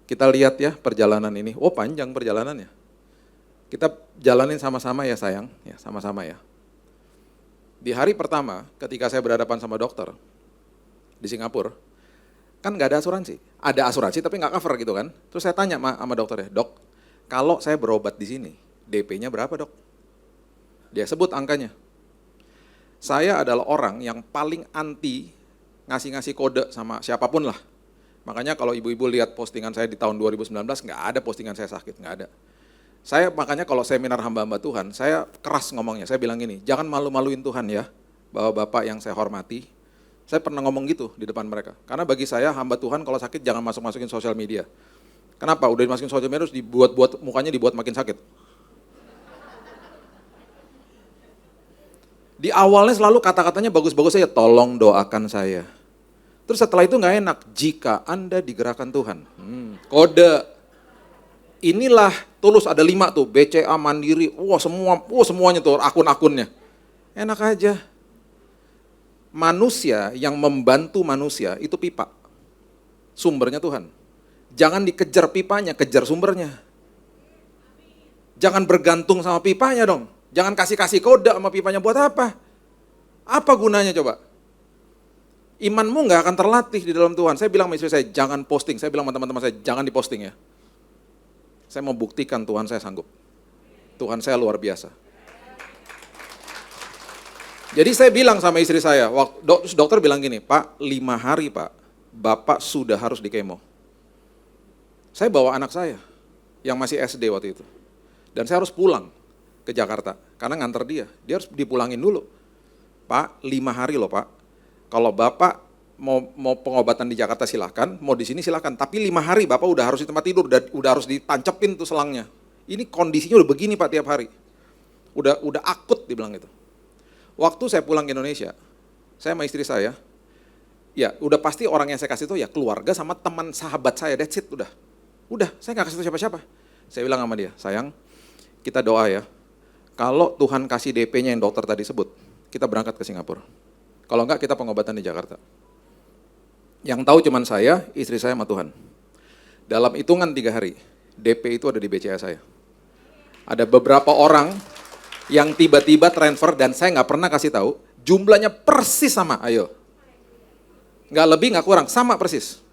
Speaker 4: Kita lihat ya perjalanan ini, oh panjang perjalanannya. Kita jalanin sama-sama ya sayang, ya sama-sama ya. Di hari pertama ketika saya berhadapan sama dokter di Singapura, kan nggak ada asuransi. Ada asuransi tapi nggak cover gitu kan. Terus saya tanya sama dokternya, dok, kalau saya berobat di sini, DP-nya berapa dok? Dia sebut angkanya. Saya adalah orang yang paling anti ngasih-ngasih kode sama siapapun lah. Makanya kalau ibu-ibu lihat postingan saya di tahun 2019, nggak ada postingan saya sakit, nggak ada. Saya makanya kalau seminar hamba-hamba Tuhan, saya keras ngomongnya, saya bilang gini, jangan malu-maluin Tuhan ya, bapak-bapak yang saya hormati. Saya pernah ngomong gitu di depan mereka. Karena bagi saya hamba Tuhan kalau sakit jangan masuk-masukin sosial media. Kenapa? Udah dimasukin sosial media terus dibuat-buat, mukanya dibuat makin sakit. Di awalnya selalu kata-katanya bagus-bagus saja, tolong doakan saya. Terus setelah itu nggak enak, jika Anda digerakkan Tuhan. Kode. Inilah Tulus ada 5 tuh, BCA, Mandiri, semuanya tuh akun-akunnya. Enak aja. Manusia yang membantu manusia itu pipa. Sumbernya Tuhan. Jangan dikejar pipanya, kejar sumbernya. Jangan bergantung sama pipanya dong. Jangan kasih-kasih kode sama pipanya buat apa? Apa gunanya coba? Imanmu nggak akan terlatih di dalam Tuhan. Saya bilang sama istri saya, jangan posting. Saya bilang sama teman-teman saya, jangan diposting ya. Saya mau buktikan Tuhan saya sanggup. Tuhan saya luar biasa. Jadi saya bilang sama istri saya, dokter bilang gini, Pak 5 hari Pak, Bapak sudah harus di kemo. Saya bawa anak saya, yang masih SD waktu itu. Dan saya harus pulang ke Jakarta, karena nganter dia harus dipulangin dulu. Pak 5 hari loh Pak, kalau Bapak mau pengobatan di Jakarta silahkan, mau di sini silahkan. Tapi 5 hari Bapak udah harus di tempat tidur, udah harus ditancepin tuh selangnya. Ini kondisinya udah begini Pak tiap hari. Udah akut dibilang gitu. Waktu saya pulang ke Indonesia, saya sama istri saya, ya udah pasti orang yang saya kasih itu ya keluarga sama teman sahabat saya, that's it udah. Udah, saya nggak kasih tahu siapa-siapa. Saya bilang sama dia, sayang, kita doa ya. Kalau Tuhan kasih DP-nya yang dokter tadi sebut, kita berangkat ke Singapura. Kalau enggak, kita pengobatan di Jakarta. Yang tahu cuman saya, istri saya sama Tuhan. Dalam hitungan 3 hari, DP itu ada di BCA saya. Ada beberapa orang yang tiba-tiba transfer dan saya nggak pernah kasih tahu, jumlahnya persis sama, ayo. Nggak lebih, nggak kurang, sama persis.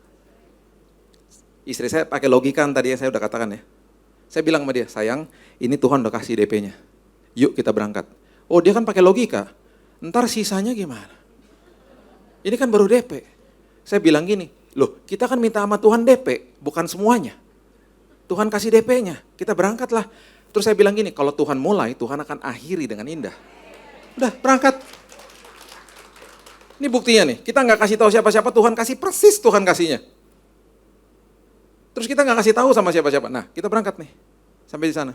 Speaker 4: Istri saya pakai logika tadi yang saya udah katakan ya. Saya bilang sama dia, sayang, ini Tuhan udah kasih DP-nya. Yuk kita berangkat. Oh dia kan pakai logika, ntar sisanya gimana? Ini kan baru DP. Saya bilang gini, loh kita kan minta sama Tuhan DP, bukan semuanya. Tuhan kasih DP-nya, kita berangkatlah. Terus saya bilang gini, kalau Tuhan mulai, Tuhan akan akhiri dengan indah. Udah, berangkat. Ini buktinya nih, kita nggak kasih tahu siapa-siapa, Tuhan kasih persis Tuhan kasihnya. Terus kita nggak kasih tahu sama siapa-siapa. Nah, kita berangkat nih, sampai di sana.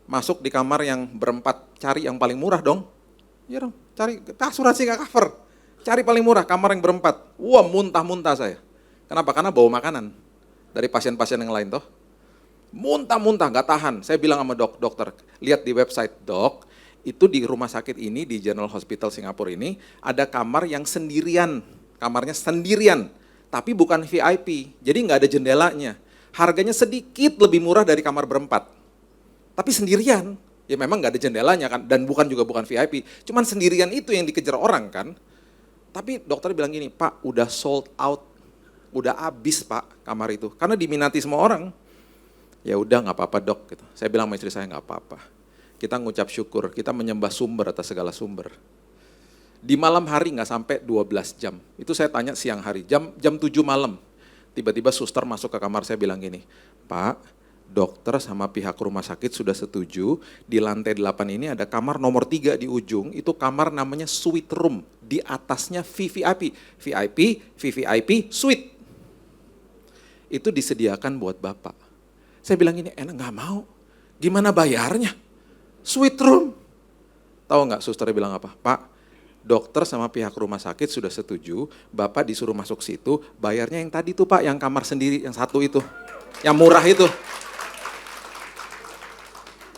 Speaker 4: Masuk di kamar yang berempat, cari yang paling murah dong. Iya dong, cari, asuransi nggak cover. Cari paling murah, kamar yang berempat. Wah, muntah-muntah saya. Kenapa? Karena bawa makanan dari pasien-pasien yang lain toh. Muntah-muntah, nggak tahan. Saya bilang sama dokter, lihat di website, dok, itu di rumah sakit ini, di General Hospital Singapura ini, ada kamar yang sendirian. Kamarnya sendirian, tapi bukan VIP, jadi nggak ada jendelanya. Harganya sedikit lebih murah dari kamar berempat. Tapi sendirian, ya memang nggak ada jendelanya kan, dan bukan VIP. Cuman sendirian itu yang dikejar orang kan. Tapi dokter bilang gini, Pak udah sold out, udah habis Pak kamar itu, karena diminati semua orang. Ya udah nggak apa-apa dok, gitu. Saya bilang sama istri saya nggak apa-apa. Kita ngucap syukur, kita menyembah sumber atas segala sumber. Di malam hari nggak sampai 12 jam, itu saya tanya siang hari, jam 7 malam. Tiba-tiba suster masuk ke kamar saya bilang gini, Pak dokter sama pihak rumah sakit sudah setuju, di lantai 8 ini ada kamar nomor 3 di ujung, itu kamar namanya suite room, di atasnya VVIP, VVIP, suite. Itu disediakan buat Bapak. Saya bilang ini enak, nggak mau. Gimana bayarnya? Suite room. Tahu nggak suster bilang apa? Pak, dokter sama pihak rumah sakit sudah setuju, Bapak disuruh masuk situ, bayarnya yang tadi tuh Pak, yang kamar sendiri, yang satu itu, yang murah itu.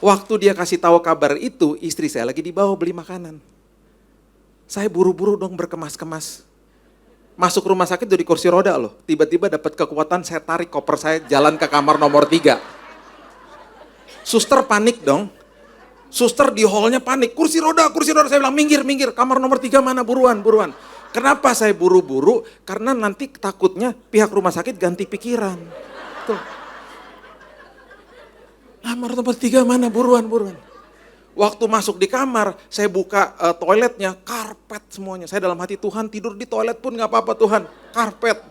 Speaker 4: Waktu dia kasih tahu kabar itu, istri saya lagi di bawah beli makanan. Saya buru-buru dong berkemas-kemas. Masuk rumah sakit udah di kursi roda loh. Tiba-tiba dapat kekuatan, saya tarik koper saya jalan ke kamar nomor 3. Suster panik dong. Suster di hallnya panik. Kursi roda. Saya bilang minggir. Kamar nomor 3 mana, buruan. Kenapa saya buru-buru? Karena nanti takutnya pihak rumah sakit ganti pikiran. Tuh. Kamar nomor 3 mana, buruan. Waktu masuk di kamar, saya buka toiletnya, karpet semuanya. Saya dalam hati, Tuhan tidur di toilet pun gak apa-apa Tuhan, karpet.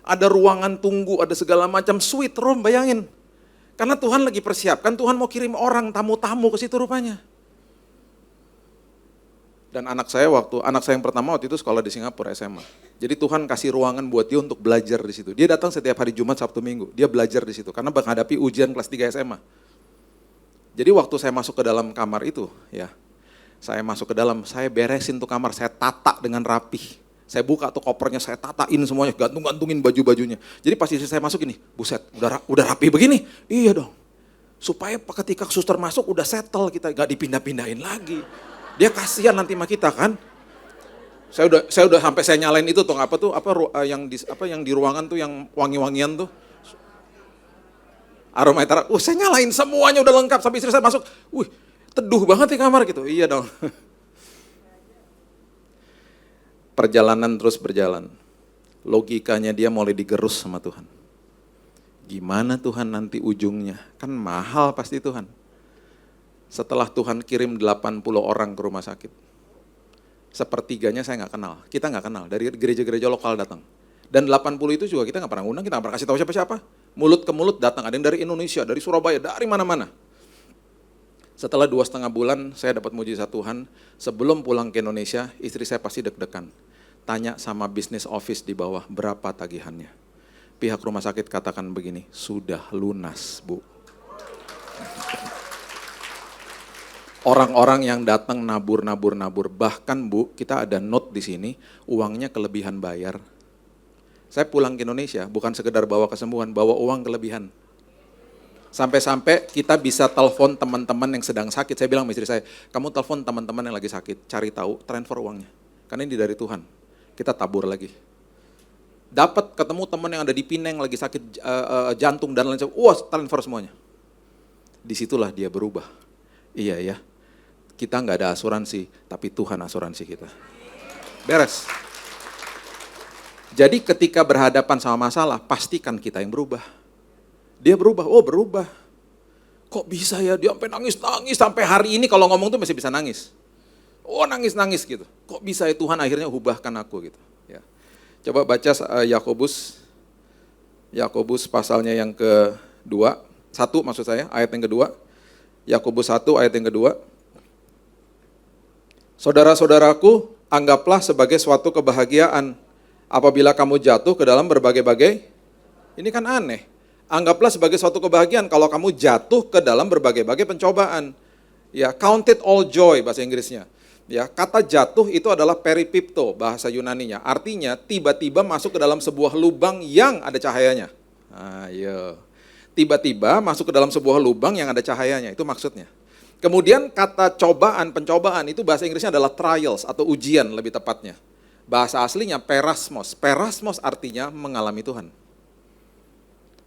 Speaker 4: Ada ruangan tunggu, ada segala macam, suite room, bayangin. Karena Tuhan lagi persiapkan, Tuhan mau kirim orang, tamu-tamu ke situ rupanya. Dan anak saya yang pertama waktu itu sekolah di Singapura SMA. Jadi Tuhan kasih ruangan buat dia untuk belajar di situ. Dia datang setiap hari Jumat, Sabtu, Minggu. Dia belajar di situ karena menghadapi ujian kelas 3 SMA. Jadi waktu saya masuk ke dalam kamar itu, ya, saya masuk ke dalam, saya beresin tuh kamar, saya tata dengan rapih. Saya buka tuh kopernya, saya tatain semuanya, gantung-gantungin baju-bajunya. Jadi pas istri saya masuk ini, buset, udah rapi begini? Iya dong. Supaya ketika suster masuk udah settle kita, gak dipindah-pindahin lagi. Dia kasihan nanti sama kita kan. Saya udah sampai saya nyalain itu tuh yang di ruangan tuh yang wangi-wangian tuh. Aromatera, saya nyalain semuanya udah lengkap sampai istri saya masuk. Teduh banget di kamar gitu. Iya dong. Perjalanan terus berjalan. Logikanya dia mulai digerus sama Tuhan. Gimana Tuhan nanti ujungnya? Kan mahal pasti Tuhan. Setelah Tuhan kirim 80 orang ke rumah sakit. Sepertiganya saya gak kenal. Kita gak kenal, dari gereja-gereja lokal datang. Dan 80 itu juga kita gak pernah undang, kita gak pernah kasih tahu siapa-siapa. Mulut ke mulut datang, ada yang dari Indonesia, dari Surabaya, dari mana-mana. Setelah 2,5 bulan saya dapat mujizat Tuhan, sebelum pulang ke Indonesia, istri saya pasti deg-degan. Tanya sama business office di bawah, berapa tagihannya? Pihak rumah sakit katakan begini, sudah lunas Bu. Orang-orang yang datang nabur, bahkan Bu, kita ada note di sini, uangnya kelebihan bayar. Saya pulang ke Indonesia, bukan sekedar bawa kesembuhan, bawa uang kelebihan. Sampai-sampai kita bisa telepon teman-teman yang sedang sakit. Saya bilang sama istri saya, kamu telepon teman-teman yang lagi sakit, cari tahu, transfer uangnya. Karena ini dari Tuhan, kita tabur lagi. Dapat ketemu teman yang ada di Pineng, lagi sakit jantung dan lain sebagainya, transfer semuanya. Disitulah dia berubah. Iya ya, kita nggak ada asuransi, tapi Tuhan asuransi kita. Beres. Jadi ketika berhadapan sama masalah, pastikan kita yang berubah. Dia berubah, berubah. Kok bisa ya, dia sampai nangis-nangis, sampai hari ini kalau ngomong tuh masih bisa nangis. Nangis-nangis gitu. Kok bisa ya Tuhan akhirnya ubahkan aku gitu. Ya. Coba baca Yakobus pasalnya yang kedua, 1 maksud saya, ayat yang kedua. Yakobus 1 ayat yang kedua. Saudara-saudaraku, anggaplah sebagai suatu kebahagiaan apabila kamu jatuh ke dalam berbagai-bagai, ini kan aneh. Anggaplah sebagai suatu kebahagiaan kalau kamu jatuh ke dalam berbagai-bagai pencobaan. Ya, count it all joy bahasa Inggrisnya. Ya, kata jatuh itu adalah peripipto bahasa Yunaninya. Artinya tiba-tiba masuk ke dalam sebuah lubang yang ada cahayanya. Ayo. Tiba-tiba masuk ke dalam sebuah lubang yang ada cahayanya, itu maksudnya. Kemudian kata pencobaan itu bahasa Inggrisnya adalah trials atau ujian lebih tepatnya. Bahasa aslinya perasmos. Perasmos artinya mengalami Tuhan.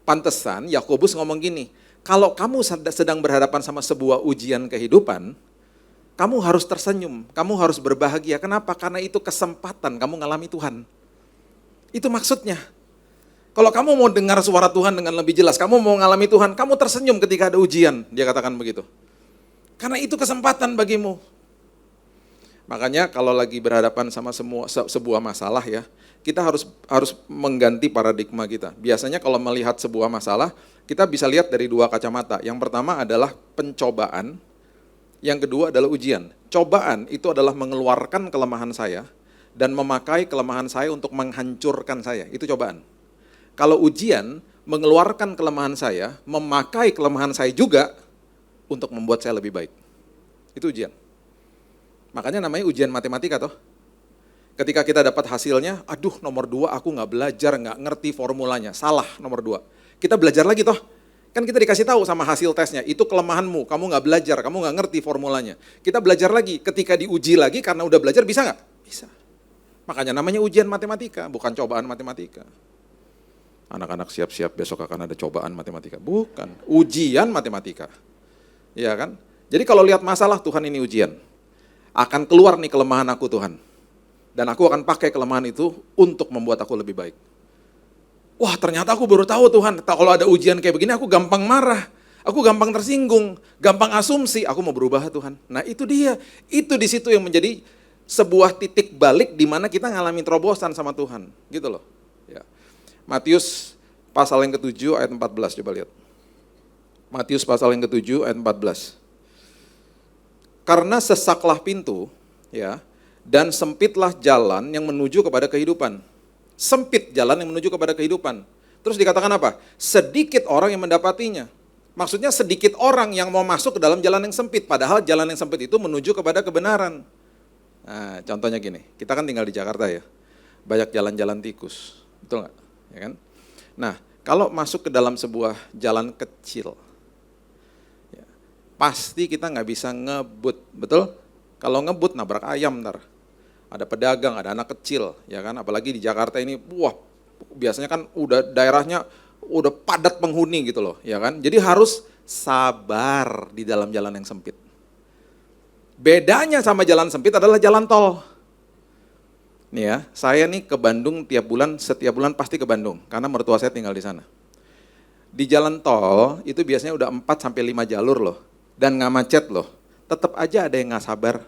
Speaker 4: Pantesan Yakobus ngomong gini, kalau kamu sedang berhadapan sama sebuah ujian kehidupan, kamu harus tersenyum, kamu harus berbahagia. Kenapa? Karena itu kesempatan kamu ngalami Tuhan. Itu maksudnya. Kalau kamu mau dengar suara Tuhan dengan lebih jelas, kamu mau ngalami Tuhan, kamu tersenyum ketika ada ujian, dia katakan begitu. Karena itu kesempatan bagimu. Makanya kalau lagi berhadapan sama sebuah masalah ya, kita harus mengganti paradigma kita. Biasanya kalau melihat sebuah masalah, kita bisa lihat dari dua kacamata. Yang pertama adalah pencobaan, yang kedua adalah ujian. Cobaan itu adalah mengeluarkan kelemahan saya dan memakai kelemahan saya untuk menghancurkan saya. Itu cobaan. Kalau ujian, mengeluarkan kelemahan saya, memakai kelemahan saya juga untuk membuat saya lebih baik. Itu ujian. Makanya namanya ujian matematika toh. Ketika kita dapat hasilnya, aduh nomor 2 aku nggak belajar, nggak ngerti formulanya, salah nomor 2. Kita belajar lagi toh. Kan kita dikasih tahu sama hasil tesnya, itu kelemahanmu, kamu nggak belajar, kamu nggak ngerti formulanya. Kita belajar lagi, ketika diuji lagi karena udah belajar bisa nggak? Bisa. Makanya namanya ujian matematika, bukan cobaan matematika. Anak-anak siap-siap besok akan ada cobaan matematika. Bukan, ujian matematika. Iya kan? Jadi kalau lihat masalah, Tuhan ini ujian. Akan keluar nih kelemahan aku Tuhan. Dan aku akan pakai kelemahan itu untuk membuat aku lebih baik. Wah ternyata aku baru tahu Tuhan, kalau ada ujian kayak begini aku gampang marah. Aku gampang tersinggung, gampang asumsi, aku mau berubah Tuhan. Nah itu dia, itu di situ yang menjadi sebuah titik balik di mana kita ngalamin terobosan sama Tuhan. Gitu loh. Ya. Matius pasal yang ke-7 ayat 14, coba lihat. Matius pasal yang ke-7 ayat 14. Karena sesaklah pintu, ya, dan sempitlah jalan yang menuju kepada kehidupan. Sempit jalan yang menuju kepada kehidupan. Terus dikatakan apa? Sedikit orang yang mendapatinya. Maksudnya sedikit orang yang mau masuk ke dalam jalan yang sempit, padahal jalan yang sempit itu menuju kepada kebenaran. Nah, contohnya gini, kita kan tinggal di Jakarta ya, banyak jalan-jalan tikus, betul nggak? Ya kan? Nah, kalau masuk ke dalam sebuah jalan kecil, pasti kita nggak bisa ngebut, betul? Kalau ngebut nabrak ayam ntar. Ada pedagang, ada anak kecil, ya kan? Apalagi di Jakarta ini, wah biasanya kan udah daerahnya udah padat penghuni gitu loh, ya kan? Jadi harus sabar di dalam jalan yang sempit. Bedanya sama jalan sempit adalah jalan tol. Nih ya, saya nih ke Bandung setiap bulan pasti ke Bandung, karena mertua saya tinggal di sana. Di jalan tol itu biasanya udah 4-5 jalur loh. Dan nggak macet loh, tetap aja ada yang nggak sabar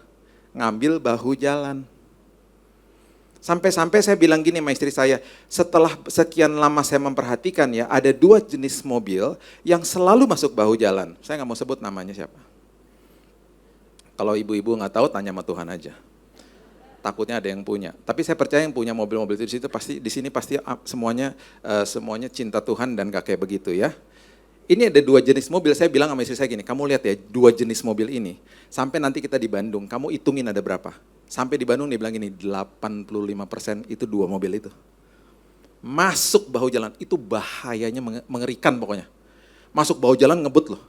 Speaker 4: ngambil bahu jalan. Sampai-sampai saya bilang gini sama istri saya, setelah sekian lama saya memperhatikan ya, ada 2 jenis mobil yang selalu masuk bahu jalan. Saya nggak mau sebut namanya siapa. Kalau ibu-ibu nggak tahu, tanya sama Tuhan aja. Takutnya ada yang punya. Tapi saya percaya yang punya mobil-mobil itu di sini pasti semuanya cinta Tuhan dan gak kayak begitu ya. Ini ada 2 jenis mobil, saya bilang sama istri saya gini, kamu lihat ya 2 jenis mobil ini, sampai nanti kita di Bandung, kamu hitungin ada berapa. Sampai di Bandung dia bilang gini, 85% itu 2 mobil itu. Masuk bahu jalan, itu bahayanya mengerikan pokoknya. Masuk bahu jalan ngebut loh.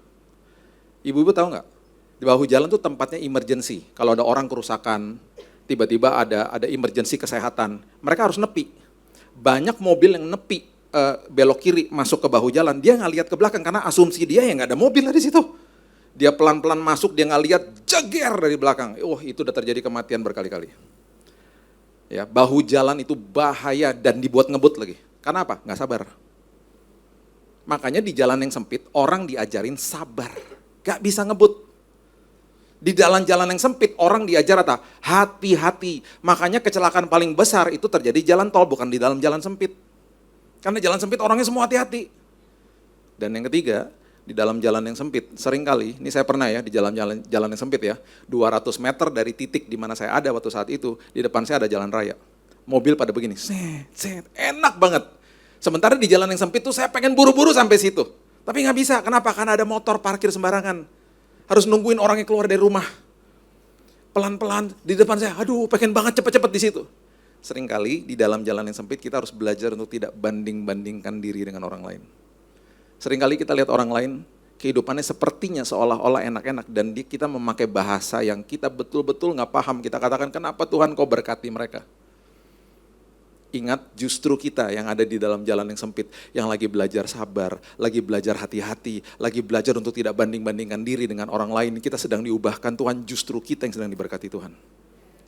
Speaker 4: Ibu-ibu tahu nggak? Di bahu jalan tuh tempatnya emergency, kalau ada orang kerusakan, tiba-tiba ada emergency kesehatan, mereka harus nepi. Banyak mobil yang nepi, belok kiri masuk ke bahu jalan, dia nggak lihat ke belakang karena asumsi dia ya nggak ada mobil lah di situ. Dia pelan-pelan masuk, dia nggak lihat, jeger dari belakang. Itu udah terjadi kematian berkali-kali. Ya, bahu jalan itu bahaya dan dibuat ngebut lagi. Karena apa? Nggak sabar. Makanya di jalan yang sempit orang diajarin sabar, nggak bisa ngebut. Di jalan-jalan yang sempit orang diajar apa? Hati-hati. Makanya kecelakaan paling besar itu terjadi di jalan tol, bukan di dalam jalan sempit. Karena jalan sempit orangnya semua hati-hati. Dan yang ketiga, di dalam jalan yang sempit, seringkali, ini saya pernah ya di jalan yang sempit ya, 200 meter dari titik di mana saya ada waktu saat itu, di depan saya ada jalan raya. Mobil pada begini, set, enak banget. Sementara di jalan yang sempit tuh saya pengen buru-buru sampai situ. Tapi nggak bisa, kenapa? Karena ada motor parkir sembarangan. Harus nungguin orang yang keluar dari rumah. Pelan-pelan di depan saya, aduh pengen banget cepet-cepet di situ. Seringkali di dalam jalan yang sempit kita harus belajar untuk tidak banding-bandingkan diri dengan orang lain. Seringkali kita lihat orang lain, kehidupannya sepertinya seolah-olah enak-enak dan kita memakai bahasa yang kita betul-betul nggak paham. Kita katakan, kenapa Tuhan kau berkati mereka? Ingat justru kita yang ada di dalam jalan yang sempit, yang lagi belajar sabar, lagi belajar hati-hati, lagi belajar untuk tidak banding-bandingkan diri dengan orang lain. Kita sedang diubahkan Tuhan, justru kita yang sedang diberkati Tuhan.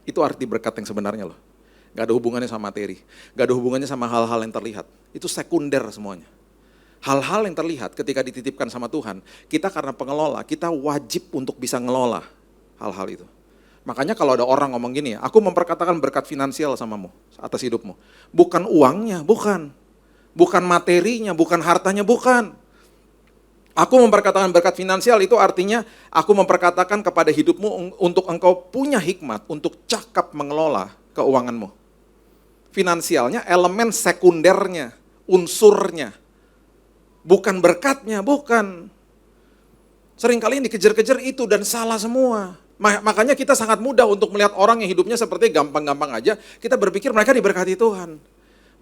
Speaker 4: Itu arti berkat yang sebenarnya loh. Gak ada hubungannya sama materi, gak ada hubungannya sama hal-hal yang terlihat. Itu sekunder semuanya. Hal-hal yang terlihat ketika dititipkan sama Tuhan, kita karena pengelola, kita wajib untuk bisa ngelola hal-hal itu. Makanya kalau ada orang ngomong gini, aku memperkatakan berkat finansial samamu, atas hidupmu. Bukan uangnya, bukan. Bukan materinya, bukan hartanya, bukan. Aku memperkatakan berkat finansial itu artinya aku memperkatakan kepada hidupmu untuk engkau punya hikmat untuk cakap mengelola keuanganmu. Finansialnya elemen sekundernya, unsurnya. Bukan berkatnya, bukan. Seringkali yang dikejar-kejar itu dan salah semua. Makanya kita sangat mudah untuk melihat orang yang hidupnya seperti gampang-gampang aja, kita berpikir mereka diberkati Tuhan.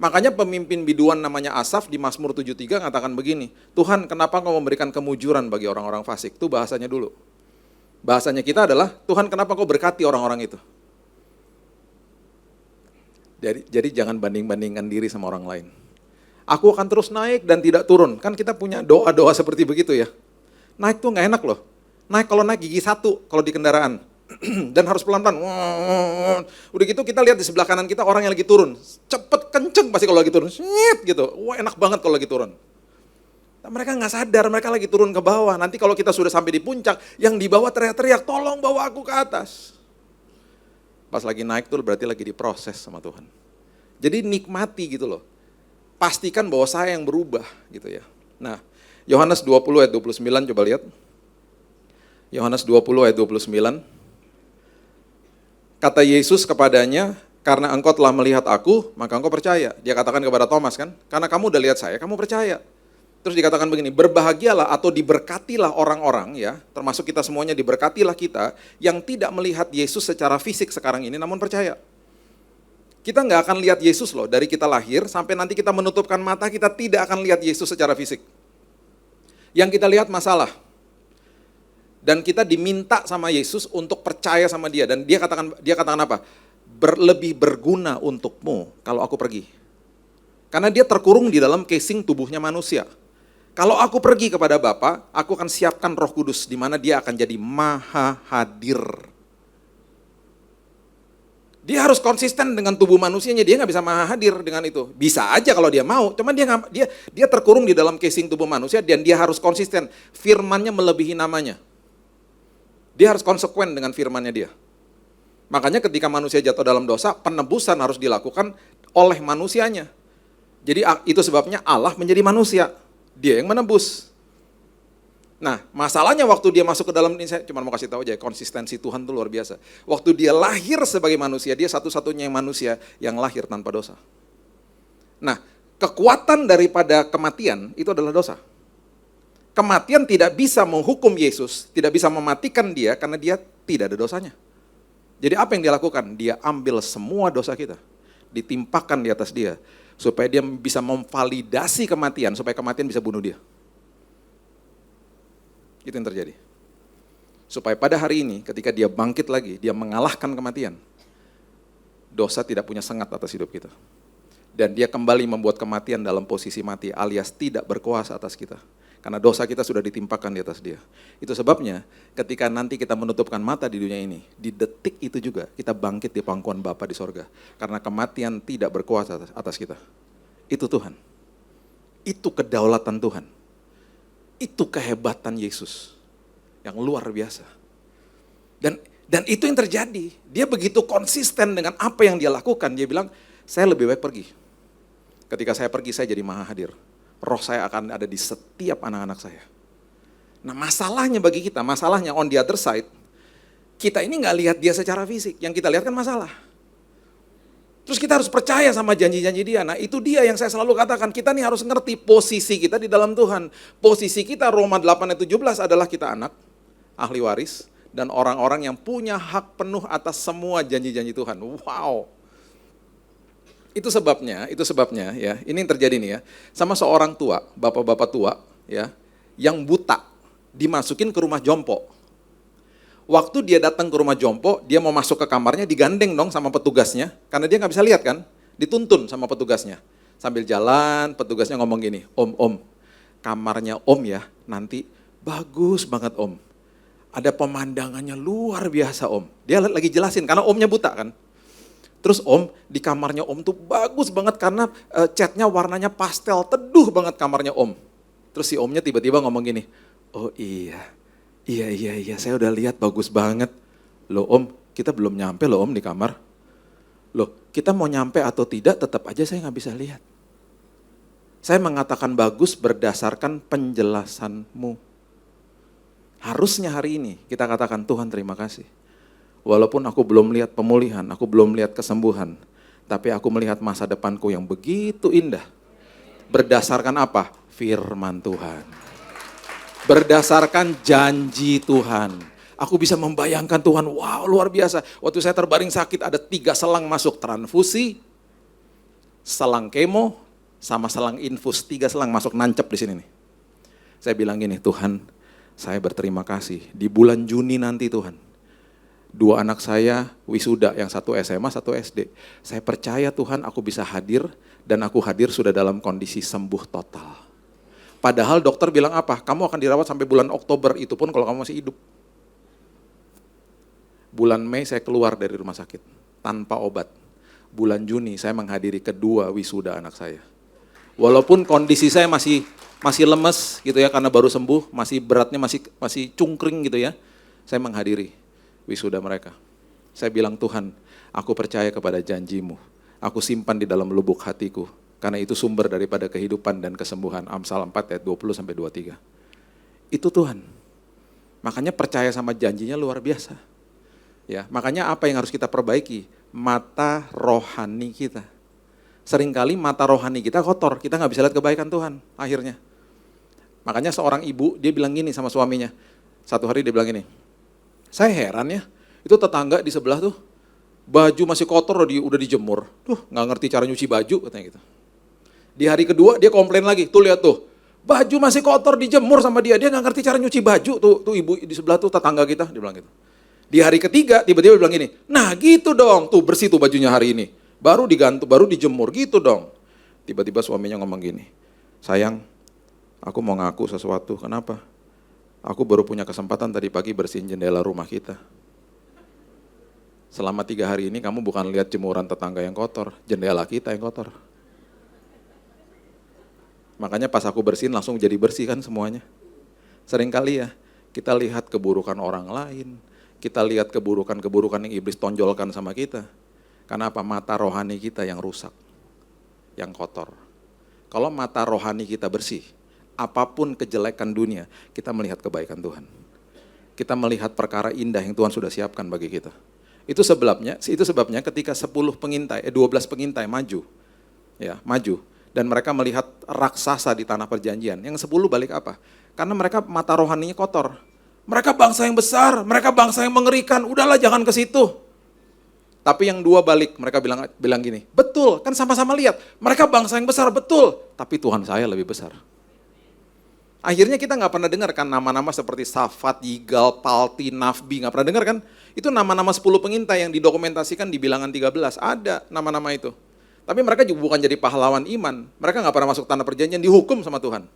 Speaker 4: Makanya pemimpin biduan namanya Asaf di Mazmur 73 mengatakan begini, Tuhan kenapa Kau memberikan kemujuran bagi orang-orang fasik? Itu bahasanya dulu. Bahasanya kita adalah, Tuhan kenapa Kau berkati orang-orang itu? Jadi jangan banding-bandingkan diri sama orang lain. Aku akan terus naik dan tidak turun. Kan kita punya doa-doa seperti begitu ya. Naik tuh nggak enak loh. Naik kalau naik gigi satu kalau di kendaraan. Dan harus pelan-pelan. Udah gitu kita lihat di sebelah kanan kita orang yang lagi turun. Cepet, kenceng pasti kalau lagi turun. Nyet gitu. Wah enak banget kalau lagi turun. Nah, mereka nggak sadar, mereka lagi turun ke bawah. Nanti kalau kita sudah sampai di puncak, yang di bawah teriak-teriak, tolong bawa aku ke atas. Pas lagi naik tuh berarti lagi diproses sama Tuhan. Jadi nikmati gitu loh. Pastikan bahwa saya yang berubah gitu ya. Nah, Yohanes 20 ayat 29 coba lihat. Yohanes 20 ayat 29. Kata Yesus kepadanya, karena engkau telah melihat aku, maka engkau percaya. Dia katakan kepada Thomas kan, karena kamu udah lihat saya, kamu percaya. Terus dikatakan begini, berbahagialah atau diberkatilah orang-orang ya, termasuk kita semuanya diberkatilah kita, yang tidak melihat Yesus secara fisik sekarang ini, namun percaya. Kita nggak akan lihat Yesus loh, dari kita lahir sampai nanti kita menutupkan mata, kita tidak akan lihat Yesus secara fisik. Yang kita lihat masalah. Dan kita diminta sama Yesus untuk percaya sama dia. Dan dia katakan apa? Lebih berguna untukmu kalau aku pergi. Karena dia terkurung di dalam casing tubuhnya manusia. Kalau aku pergi kepada Bapa, aku akan siapkan Roh Kudus di mana dia akan jadi maha hadir. Dia harus konsisten dengan tubuh manusianya, dia nggak bisa maha hadir dengan itu. Bisa aja kalau dia mau, cuman dia terkurung di dalam casing tubuh manusia dan dia harus konsisten. Firman-Nya melebihi namanya. Dia harus konsekuen dengan firman-Nya dia. Makanya ketika manusia jatuh dalam dosa, penebusan harus dilakukan oleh manusianya. Jadi itu sebabnya Allah menjadi manusia. Dia yang menebus. Nah, masalahnya waktu dia masuk ke dalam ini, saya cuma mau kasih tahu aja, konsistensi Tuhan itu luar biasa. Waktu dia lahir sebagai manusia, dia satu-satunya yang manusia yang lahir tanpa dosa. Nah, kekuatan daripada kematian itu adalah dosa. Kematian tidak bisa menghukum Yesus, tidak bisa mematikan dia karena dia tidak ada dosanya. Jadi apa yang dia lakukan? Dia ambil semua dosa kita, ditimpakan di atas dia, supaya dia bisa memvalidasi kematian, supaya kematian bisa bunuh dia. Itu yang terjadi. Supaya pada hari ini ketika dia bangkit lagi, dia mengalahkan kematian. Dosa tidak punya sengat atas hidup kita. Dan dia kembali membuat kematian dalam posisi mati alias tidak berkuasa atas kita. Karena dosa kita sudah ditimpakan di atas dia. Itu sebabnya ketika nanti kita menutupkan mata di dunia ini, di detik itu juga kita bangkit di pangkuan Bapa di sorga. Karena kematian tidak berkuasa atas kita. Itu Tuhan. Itu kedaulatan Tuhan. Itu kehebatan Yesus yang luar biasa. Dan itu yang terjadi. Dia begitu konsisten dengan apa yang dia lakukan. Dia bilang, saya lebih baik pergi. Ketika saya pergi, saya jadi maha hadir. Roh saya akan ada di setiap anak-anak saya. Nah masalahnya bagi kita, masalahnya on the other side, kita ini nggak lihat dia secara fisik. Yang kita lihat kan masalah. Terus kita harus percaya sama janji-janji dia. Nah itu dia yang saya selalu katakan, kita nih harus ngerti posisi kita di dalam Tuhan. Posisi kita Roma 8 ayat 17 adalah kita anak, ahli waris, dan orang-orang yang punya hak penuh atas semua janji-janji Tuhan. Wow. Itu sebabnya ya, ini yang terjadi nih ya, sama seorang tua, bapak-bapak tua ya, yang buta, dimasukin ke rumah jompo. Waktu dia datang ke rumah jompo, dia mau masuk ke kamarnya, digandeng dong sama petugasnya, karena dia nggak bisa lihat kan, dituntun sama petugasnya. Sambil jalan, petugasnya ngomong gini, om, kamarnya om ya, nanti bagus banget om. Ada pemandangannya luar biasa om. Dia lagi jelasin, karena omnya buta kan. Terus om, di kamarnya om tuh bagus banget karena catnya warnanya pastel, teduh banget kamarnya om. Terus si omnya tiba-tiba ngomong gini, oh iya, saya udah lihat bagus banget. Loh om, Kita belum nyampe loh Om di kamar. Loh, kita mau nyampe atau tidak tetap aja saya nggak bisa lihat. Saya mengatakan bagus berdasarkan penjelasanmu. Harusnya hari ini kita katakan Tuhan terima kasih. Walaupun aku belum lihat pemulihan, aku belum lihat kesembuhan, tapi aku melihat masa depanku yang begitu indah. Berdasarkan apa? Firman Tuhan. Berdasarkan janji Tuhan. Aku bisa membayangkan Tuhan, wow luar biasa. Waktu saya terbaring sakit ada 3 selang masuk transfusi, selang kemo, sama selang infus. 3 selang masuk nancep di sini nih. Saya bilang gini, Tuhan saya berterima kasih. Di bulan Juni nanti Tuhan, 2 anak saya wisuda, yang satu SMA, satu SD. Saya percaya Tuhan aku bisa hadir, dan aku hadir sudah dalam kondisi sembuh total. Padahal dokter bilang apa? Kamu akan dirawat sampai bulan Oktober, itu pun kalau kamu masih hidup. Bulan Mei saya keluar dari rumah sakit, tanpa obat. Bulan Juni saya menghadiri kedua wisuda anak saya. Walaupun kondisi saya masih lemes gitu ya, karena baru sembuh, masih beratnya masih cungkring gitu ya. Saya menghadiri wisuda mereka. Saya bilang, Tuhan, aku percaya kepada janjimu. Aku simpan di dalam lubuk hatiku. Karena itu sumber daripada kehidupan dan kesembuhan. Amsal 4 ayat 20-23. Itu Tuhan. Makanya percaya sama janjinya luar biasa. Ya, makanya apa yang harus kita perbaiki? Mata rohani kita. Seringkali mata rohani kita kotor. Kita nggak bisa lihat kebaikan Tuhan akhirnya. Makanya seorang ibu, dia bilang gini sama suaminya. Satu hari dia bilang gini, saya heran ya, itu tetangga di sebelah tuh, baju masih kotor udah dijemur. Tuh nggak ngerti cara nyuci baju katanya gitu. Di hari kedua dia komplain lagi, tuh lihat tuh, baju masih kotor dijemur sama dia nggak ngerti cara nyuci baju. Tuh ibu di sebelah tuh tetangga kita, dia bilang gitu. Di hari ketiga tiba-tiba dia bilang gini, nah gitu dong, tuh bersih tuh bajunya hari ini. Baru digantung, baru dijemur gitu dong. Tiba-tiba suaminya ngomong gini, sayang, aku mau ngaku sesuatu, kenapa? Aku baru punya kesempatan tadi pagi bersihin jendela rumah kita. Selama 3 hari ini kamu bukan lihat jemuran tetangga yang kotor, jendela kita yang kotor. Makanya pas aku bersihin langsung jadi bersih kan semuanya. Seringkali ya, kita lihat keburukan orang lain, kita lihat keburukan-keburukan yang iblis tonjolkan sama kita. Karena apa? Mata rohani kita yang rusak, yang kotor. Kalau mata rohani kita bersih, apapun kejelekan dunia, kita melihat kebaikan Tuhan. Kita melihat perkara indah yang Tuhan sudah siapkan bagi kita. Itu sebabnya ketika 12 pengintai maju. Ya, maju. Dan mereka melihat raksasa di tanah perjanjian. Yang 10 balik apa? Karena mereka mata rohaninya kotor. Mereka bangsa yang besar, mereka bangsa yang mengerikan, udahlah jangan ke situ. Tapi yang 2 balik, mereka bilang gini, betul, kan sama-sama lihat, mereka bangsa yang besar, betul. Tapi Tuhan saya lebih besar. Akhirnya kita nggak pernah dengar kan nama-nama seperti Safat, Yigal, Palti, Nafbi, nggak pernah dengar kan? Itu nama-nama 10 pengintai yang didokumentasikan di bilangan 13, ada nama-nama itu. Tapi mereka juga bukan jadi pahlawan iman, mereka nggak pernah masuk tanah perjanjian, dihukum sama Tuhan.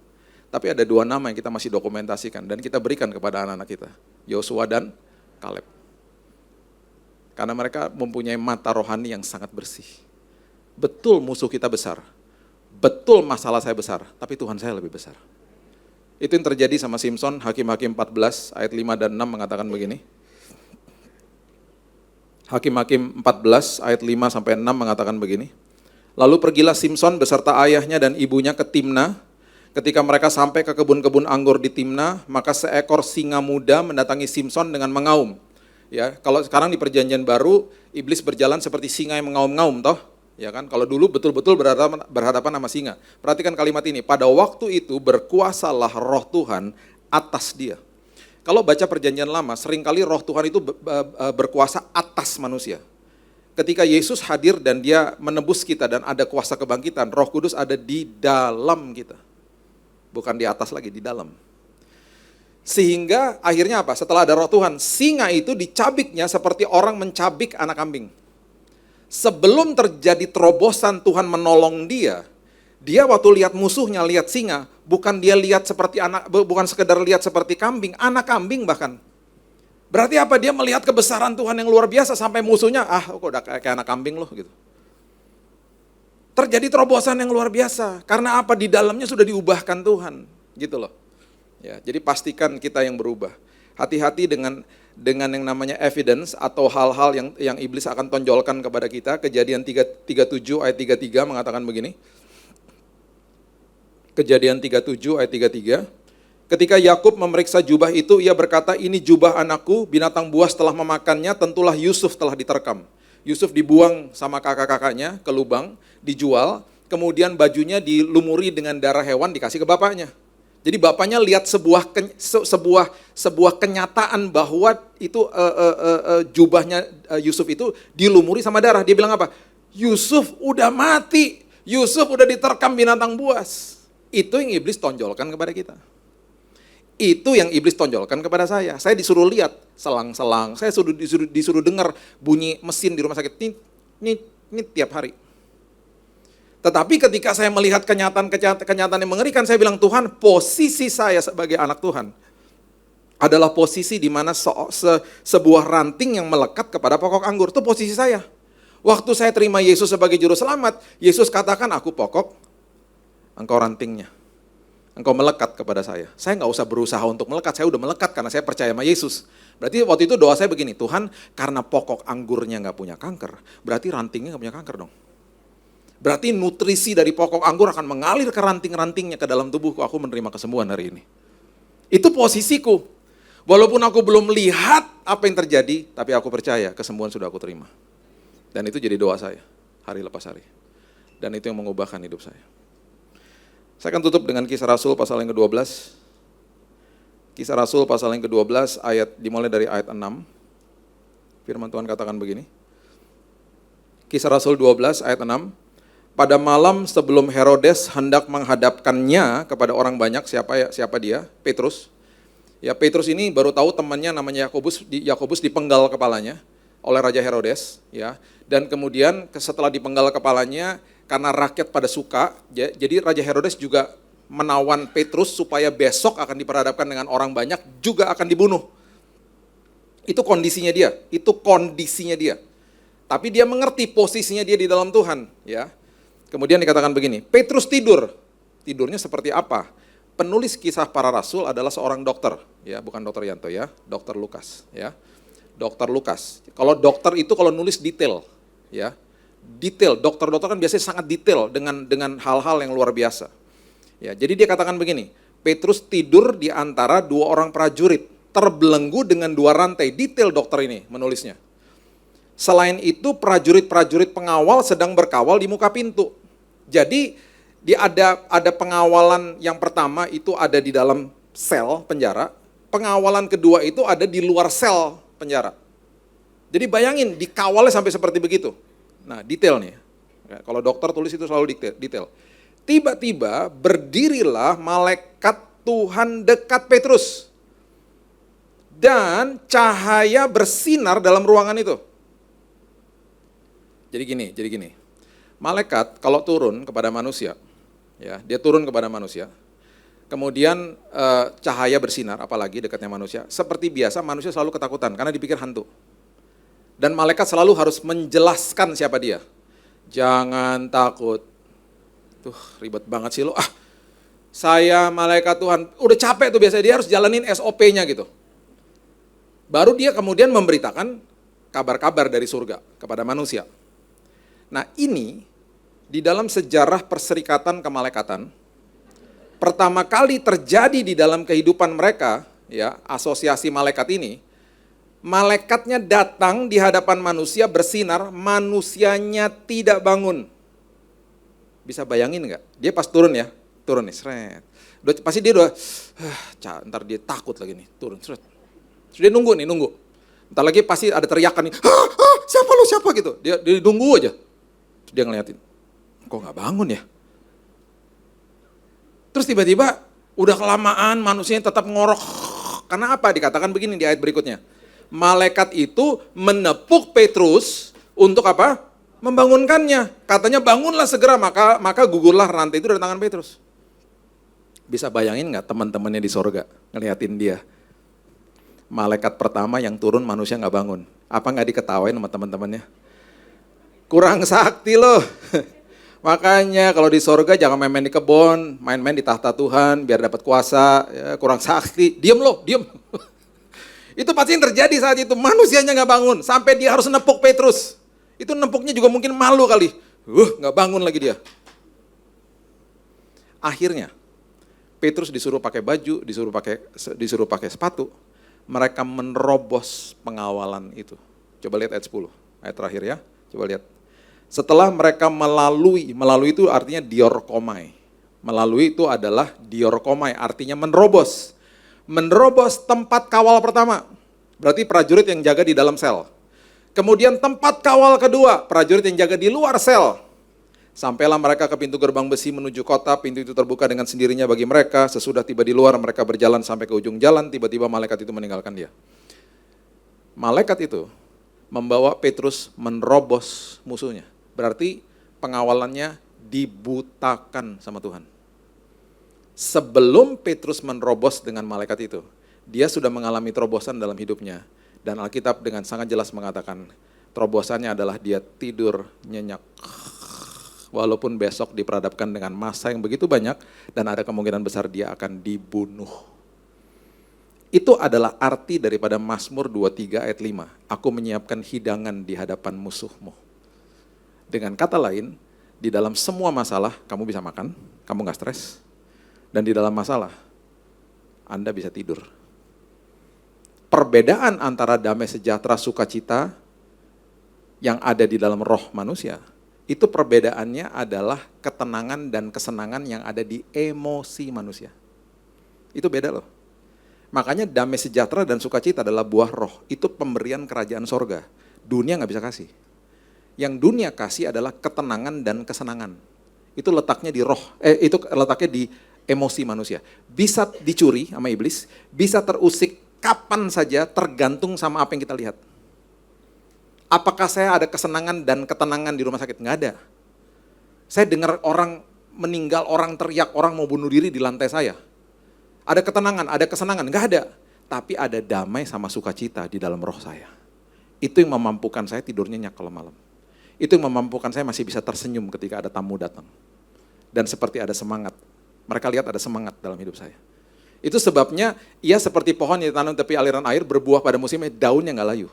Speaker 4: Tapi ada 2 nama yang kita masih dokumentasikan dan kita berikan kepada anak-anak kita, Yosua dan Kaleb. Karena mereka mempunyai mata rohani yang sangat bersih. Betul musuh kita besar, betul masalah saya besar, tapi Tuhan saya lebih besar. Itu yang terjadi sama Simson, Hakim-Hakim 14 ayat 5 dan 6 mengatakan begini. Hakim-Hakim 14 ayat 5 sampai 6 mengatakan begini. Lalu pergilah Simson beserta ayahnya dan ibunya ke Timna. Ketika mereka sampai ke kebun-kebun anggur di Timna, maka seekor singa muda mendatangi Simson dengan mengaum. Ya, kalau sekarang di perjanjian baru, iblis berjalan seperti singa yang mengaum-ngaum toh. Ya kan, kalau dulu betul-betul berhadapan sama singa. Perhatikan kalimat ini, pada waktu itu berkuasalah roh Tuhan atas dia. Kalau baca perjanjian lama, seringkali roh Tuhan itu berkuasa atas manusia. Ketika Yesus hadir dan dia menebus kita dan ada kuasa kebangkitan, Roh Kudus ada di dalam kita. Bukan di atas lagi, di dalam. Sehingga akhirnya apa? Setelah ada roh Tuhan, singa itu dicabiknya seperti orang mencabik anak kambing. Sebelum terjadi terobosan Tuhan menolong dia waktu lihat musuhnya, lihat singa, bukan dia lihat seperti bukan sekedar lihat seperti kambing, anak kambing bahkan. Berarti apa? Dia melihat kebesaran Tuhan yang luar biasa sampai musuhnya, kok udah kayak anak kambing loh gitu. Terjadi terobosan yang luar biasa. Karena apa? Di dalamnya sudah diubahkan Tuhan, gitu loh. Ya, jadi pastikan kita yang berubah. Hati-hati dengan dengan yang namanya evidence atau hal-hal yang iblis akan tonjolkan kepada kita. Kejadian 37 ayat 33 mengatakan begini. Kejadian 37 ayat 33. Ketika Yakub memeriksa jubah itu, ia berkata, ini jubah anakku, binatang buas telah memakannya, tentulah Yusuf telah diterkam. Yusuf dibuang sama kakak-kakaknya ke lubang, dijual, kemudian bajunya dilumuri dengan darah hewan dikasih ke bapaknya. Jadi bapaknya lihat sebuah kenyataan bahwa itu jubahnya Yusuf itu dilumuri sama darah. Dia bilang apa? Yusuf udah mati, Yusuf udah diterkam binatang buas. Itu yang iblis tonjolkan kepada kita. Itu yang iblis tonjolkan kepada saya. Saya disuruh lihat selang-selang, saya disuruh dengar bunyi mesin di rumah sakit. Ini tiap hari. Tetapi ketika saya melihat kenyataan yang mengerikan, saya bilang, Tuhan, posisi saya sebagai anak Tuhan adalah posisi di mana sebuah ranting yang melekat kepada pokok anggur. Itu posisi saya. Waktu saya terima Yesus sebagai juru selamat, Yesus katakan, aku pokok, engkau rantingnya. Engkau melekat kepada saya. Saya nggak usah berusaha untuk melekat, saya udah melekat karena saya percaya sama Yesus. Berarti waktu itu doa saya begini, Tuhan, karena pokok anggurnya nggak punya kanker, berarti rantingnya nggak punya kanker dong. Berarti nutrisi dari pokok anggur akan mengalir ke ranting-rantingnya ke dalam tubuhku. Aku menerima kesembuhan hari ini. Itu posisiku. Walaupun aku belum melihat apa yang terjadi, tapi aku percaya kesembuhan sudah aku terima. Dan itu jadi doa saya, hari lepas hari. Dan itu yang mengubahkan hidup saya. Saya akan tutup dengan Kisah Rasul pasal yang ke-12. Kisah Rasul pasal yang ke-12 dimulai dari ayat 6. Firman Tuhan katakan begini. Kisah Rasul 12 ayat 6. Pada malam sebelum Herodes hendak menghadapkannya kepada orang banyak, siapa dia? Petrus. Ya, Petrus ini baru tahu temannya namanya Yakobus dipenggal kepalanya oleh Raja Herodes, ya. Dan kemudian setelah dipenggal kepalanya, karena rakyat pada suka, jadi Raja Herodes juga menawan Petrus supaya besok akan diperhadapkan dengan orang banyak, juga akan dibunuh. Itu kondisinya dia. Tapi dia mengerti posisinya dia di dalam Tuhan, ya. Kemudian dikatakan begini, Petrus tidur. Tidurnya seperti apa? Penulis Kisah Para Rasul adalah seorang dokter, ya, bukan Dokter Yanto, ya, Dokter Lukas, ya. Dokter Lukas. Kalau dokter itu kalau nulis detail, ya. Detail, dokter-dokter kan biasanya sangat detail dengan hal-hal yang luar biasa. Ya, jadi dia katakan begini, Petrus tidur di antara dua orang prajurit, terbelenggu dengan dua rantai. Detail dokter ini menulisnya. Selain itu prajurit-prajurit pengawal sedang berkawal di muka pintu. Jadi ada pengawalan yang pertama itu ada di dalam sel penjara, pengawalan kedua itu ada di luar sel penjara. Jadi bayangin dikawalnya sampai seperti begitu. Nah, detail nih. Kalau dokter tulis itu selalu detail. Tiba-tiba berdirilah malaikat Tuhan dekat Petrus. Dan cahaya bersinar dalam ruangan itu. Jadi gini. Malaikat kalau turun kepada manusia, ya, dia turun kepada manusia. Kemudian cahaya bersinar, apalagi dekatnya manusia. Seperti biasa manusia selalu ketakutan karena dipikir hantu. Dan malaikat selalu harus menjelaskan siapa dia. Jangan takut. Tuh ribet banget sih lo. Saya malaikat Tuhan. Udah capek tuh biasanya dia harus jalanin SOP-nya gitu. Baru dia kemudian memberitakan kabar-kabar dari surga kepada manusia. Nah ini di dalam sejarah perserikatan kemalaikatan, pertama kali terjadi di dalam kehidupan mereka, ya, asosiasi malaikat ini, malaikatnya datang di hadapan manusia bersinar, manusianya tidak bangun. Bisa bayangin nggak? Dia pas turun nih, seret. Pasti dia udah, ntar dia takut lagi nih, turun, seret. Terus dia nunggu. Ntar lagi pasti ada teriakan nih, siapa gitu. Dia nunggu aja. Terus dia ngeliatin, kok nggak bangun ya? Terus tiba-tiba udah kelamaan manusianya tetap ngorok. Karena apa? Dikatakan begini di ayat berikutnya. Malaikat itu menepuk Petrus untuk apa? Membangunkannya. Katanya bangunlah segera, maka gugurlah rantai itu dari tangan Petrus. Bisa bayangin nggak teman-temannya di sorga ngeliatin dia? Malaikat pertama yang turun manusia nggak bangun. Apa nggak diketawain sama teman-temannya? Kurang sakti loh. Makanya kalau di sorga jangan main-main di kebun, main-main di tahta Tuhan biar dapat kuasa. Ya, kurang sakti. Diem. Itu pasti yang terjadi saat itu. Manusianya nggak bangun, sampai dia harus nepuk Petrus. Itu nepuknya juga mungkin malu kali. Nggak bangun lagi dia. Akhirnya, Petrus disuruh pakai baju, disuruh pakai sepatu. Mereka menerobos pengawalan itu. Coba lihat ayat 10, ayat terakhir ya. Coba lihat. Setelah mereka melalui itu artinya diorkomai. Melalui itu adalah diorkomai, artinya menerobos. Menerobos tempat kawal pertama, berarti prajurit yang jaga di dalam sel. Kemudian tempat kawal kedua, prajurit yang jaga di luar sel. Sampailah mereka ke pintu gerbang besi menuju kota, pintu itu terbuka dengan sendirinya bagi mereka. Sesudah tiba di luar, mereka berjalan sampai ke ujung jalan, tiba-tiba malaikat itu meninggalkan dia. Malaikat itu membawa Petrus menerobos musuhnya. Berarti pengawalannya dibutakan sama Tuhan. Sebelum Petrus menerobos dengan malaikat itu, dia sudah mengalami terobosan dalam hidupnya. Dan Alkitab dengan sangat jelas mengatakan, terobosannya adalah dia tidur nyenyak. Walaupun besok diperhadapkan dengan massa yang begitu banyak, dan ada kemungkinan besar dia akan dibunuh. Itu adalah arti daripada Mazmur 23 ayat 5. Aku menyiapkan hidangan di hadapan musuhmu. Dengan kata lain, di dalam semua masalah kamu bisa makan, kamu gak stres. Dan di dalam masalah, Anda bisa tidur. Perbedaan antara damai sejahtera sukacita yang ada di dalam roh manusia, itu perbedaannya adalah ketenangan dan kesenangan yang ada di emosi manusia. Itu beda loh. Makanya damai sejahtera dan sukacita adalah buah roh. Itu pemberian kerajaan sorga. Dunia gak bisa kasih. Yang dunia kasih adalah ketenangan dan kesenangan. Itu letaknya di roh, itu letaknya di emosi manusia. Bisa dicuri sama iblis, bisa terusik kapan saja tergantung sama apa yang kita lihat. Apakah saya ada kesenangan dan ketenangan di rumah sakit? Nggak ada. Saya dengar orang meninggal, orang teriak, orang mau bunuh diri di lantai saya. Ada ketenangan, ada kesenangan? Nggak ada. Tapi ada damai sama sukacita di dalam roh saya. Itu yang memampukan saya tidur nyenyak kalau malam. Itu yang memampukan saya masih bisa tersenyum ketika ada tamu datang. Dan seperti ada semangat. Mereka lihat ada semangat dalam hidup saya. Itu sebabnya ia seperti pohon yang ditanam tepi aliran air, berbuah pada musimnya, daunnya nggak layu.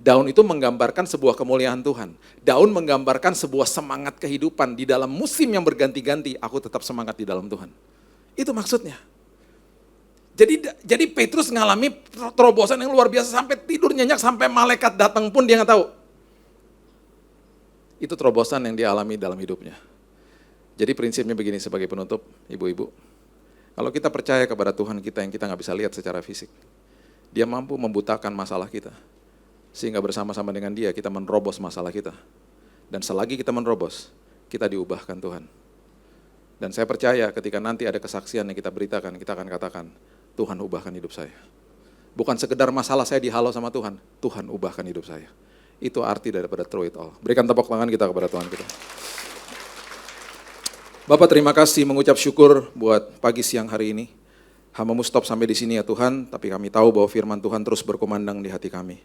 Speaker 4: Daun itu menggambarkan sebuah kemuliaan Tuhan. Daun menggambarkan sebuah semangat kehidupan. Di dalam musim yang berganti-ganti, aku tetap semangat di dalam Tuhan. Itu maksudnya. Jadi Petrus ngalami terobosan yang luar biasa, sampai tidur nyenyak, sampai malaikat datang pun dia nggak tahu. Itu terobosan yang dia alami dalam hidupnya. Jadi prinsipnya begini sebagai penutup, ibu-ibu. Kalau kita percaya kepada Tuhan kita yang kita nggak bisa lihat secara fisik, Dia mampu membutakan masalah kita. Sehingga bersama-sama dengan Dia kita menerobos masalah kita. Dan selagi kita menerobos, kita diubahkan Tuhan. Dan saya percaya ketika nanti ada kesaksian yang kita beritakan, kita akan katakan, Tuhan ubahkan hidup saya. Bukan sekedar masalah saya dihalau sama Tuhan, Tuhan ubahkan hidup saya. Itu arti daripada through it all. Berikan tepuk tangan kita kepada Tuhan kita. Bapak terima kasih, mengucap syukur buat pagi siang hari ini. Hamba-Mu stop sampai di sini ya Tuhan, tapi kami tahu bahwa firman Tuhan terus berkumandang di hati kami.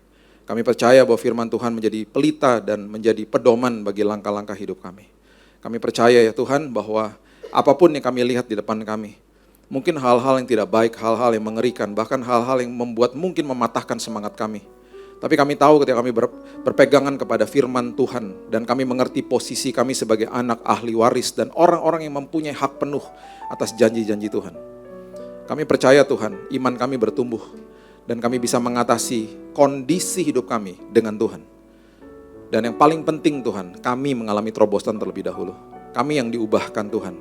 Speaker 4: Kami percaya bahwa firman Tuhan menjadi pelita dan menjadi pedoman bagi langkah-langkah hidup kami. Kami percaya ya Tuhan bahwa apapun yang kami lihat di depan kami, mungkin hal-hal yang tidak baik, hal-hal yang mengerikan, bahkan hal-hal yang membuat mungkin mematahkan semangat kami. Tapi kami tahu ketika kami berpegangan kepada firman Tuhan dan kami mengerti posisi kami sebagai anak ahli waris dan orang-orang yang mempunyai hak penuh atas janji-janji Tuhan. Kami percaya Tuhan, iman kami bertumbuh dan kami bisa mengatasi kondisi hidup kami dengan Tuhan. Dan yang paling penting Tuhan, kami mengalami terobosan terlebih dahulu. Kami yang diubahkan Tuhan.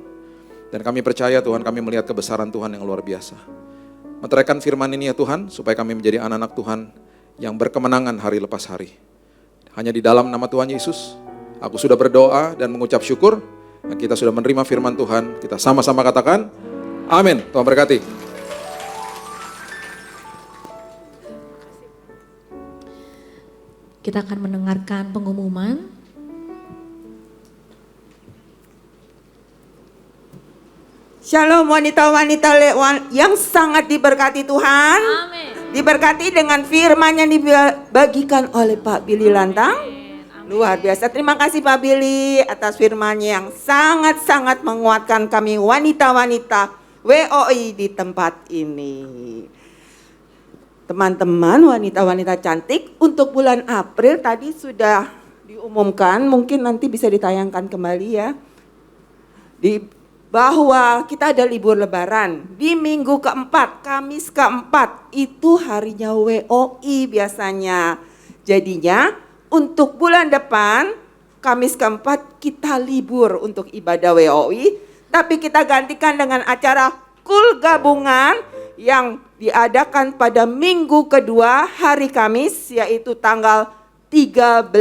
Speaker 4: Dan kami percaya Tuhan, kami melihat kebesaran Tuhan yang luar biasa. Meteraikan firman ini ya Tuhan, supaya kami menjadi anak-anak Tuhan yang berkemenangan hari lepas hari. Hanya di dalam nama Tuhan Yesus, aku sudah berdoa dan mengucap syukur. Dan kita sudah menerima firman Tuhan, kita sama-sama katakan, amin. Tuhan berkati.
Speaker 1: Kita akan mendengarkan pengumuman.
Speaker 5: Shalom wanita-wanita yang sangat diberkati Tuhan.
Speaker 1: Amin.
Speaker 5: Diberkati dengan firman yang dibagikan oleh Pak Billy Lantang. Luar biasa. Terima kasih Pak Billy atas firman-Nya yang sangat-sangat menguatkan kami wanita-wanita WOI di tempat ini. teman-teman wanita-wanita cantik untuk bulan April tadi sudah diumumkan, mungkin nanti bisa ditayangkan kembali ya. Bahwa kita ada libur lebaran di minggu keempat, Kamis keempat itu harinya WOI biasanya. Jadinya untuk bulan depan Kamis keempat kita libur untuk ibadah WOI, tapi kita gantikan dengan acara KUL gabungan yang diadakan pada minggu kedua hari Kamis, yaitu tanggal 13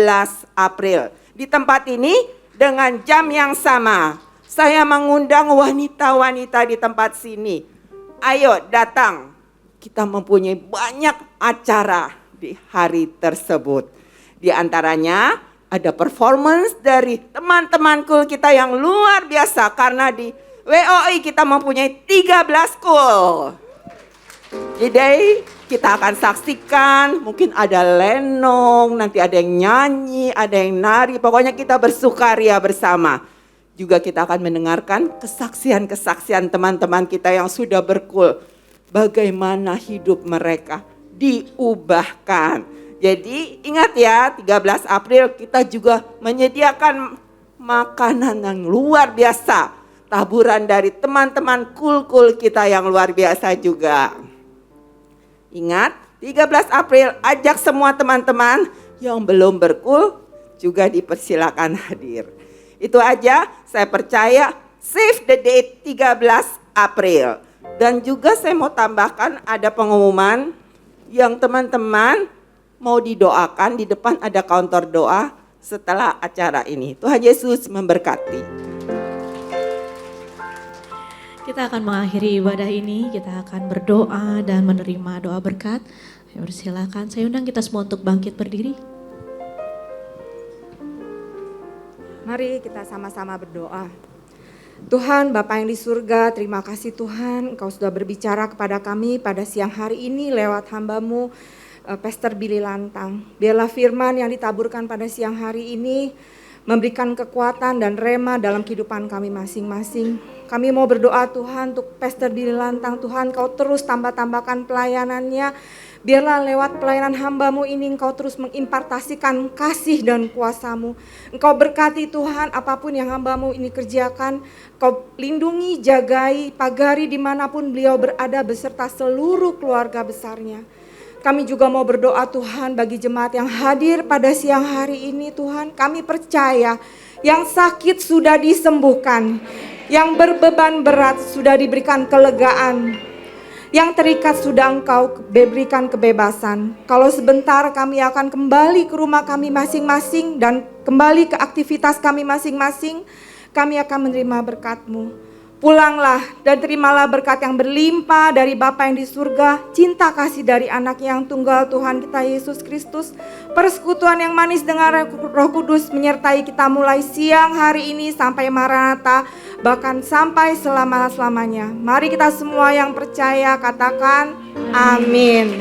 Speaker 5: April. Di tempat ini dengan jam yang sama, saya mengundang wanita-wanita di tempat sini. Ayo datang, kita mempunyai banyak acara di hari tersebut. Di antaranya ada performance dari teman-teman KUL kita yang luar biasa, karena di WOI kita mempunyai 13 KUL. Jadi kita akan saksikan, mungkin ada lenong, nanti ada yang nyanyi, ada yang nari, pokoknya kita bersukaria bersama. Juga kita akan mendengarkan kesaksian-kesaksian teman-teman kita yang sudah berKUL, bagaimana hidup mereka diubahkan. Jadi ingat ya, 13 April kita juga menyediakan makanan yang luar biasa. Taburan dari teman-teman KUL kita yang luar biasa juga. Ingat, 13 April ajak semua teman-teman yang belum berKUL juga dipersilakan hadir. Itu aja, saya percaya save the date 13 April. Dan juga saya mau tambahkan ada pengumuman yang teman-teman mau didoakan, di depan ada counter doa setelah acara ini. Tuhan Yesus memberkati.
Speaker 1: Kita akan mengakhiri ibadah ini, kita akan berdoa dan menerima doa berkat. Silakan, saya undang kita semua untuk bangkit berdiri.
Speaker 6: Mari kita sama-sama berdoa. Tuhan Bapa yang di surga, terima kasih Tuhan Engkau sudah berbicara kepada kami pada siang hari ini lewat hamba-Mu Pastor Billy Lantang. Biarlah firman yang ditaburkan pada siang hari ini memberikan kekuatan dan rema dalam kehidupan kami masing-masing. Kami mau berdoa Tuhan untuk Pastor Billy Lantang, Tuhan Kau terus tambah-tambahkan pelayanannya. Biarlah lewat pelayanan hamba-Mu ini Engkau terus mengimpartasikan kasih dan kuasa-Mu. Engkau berkati Tuhan apapun yang hamba-Mu ini kerjakan. Kau lindungi, jagai, pagari dimanapun beliau berada beserta seluruh keluarga besarnya. Kami juga mau berdoa Tuhan bagi jemaat yang hadir pada siang hari ini Tuhan. Kami percaya yang sakit sudah disembuhkan, yang berbeban berat sudah diberikan kelegaan, yang terikat sudah Engkau berikan kebebasan. Kalau sebentar kami akan kembali ke rumah kami masing-masing dan kembali ke aktivitas kami masing-masing, kami akan menerima berkat-Mu. Pulanglah dan terimalah berkat yang berlimpah dari Bapa yang di surga, cinta kasih dari anak yang tunggal Tuhan kita Yesus Kristus, persekutuan yang manis dengan Roh Kudus menyertai kita mulai siang hari ini sampai Maranatha, bahkan sampai selama-lamanya. Mari kita semua yang percaya katakan amin.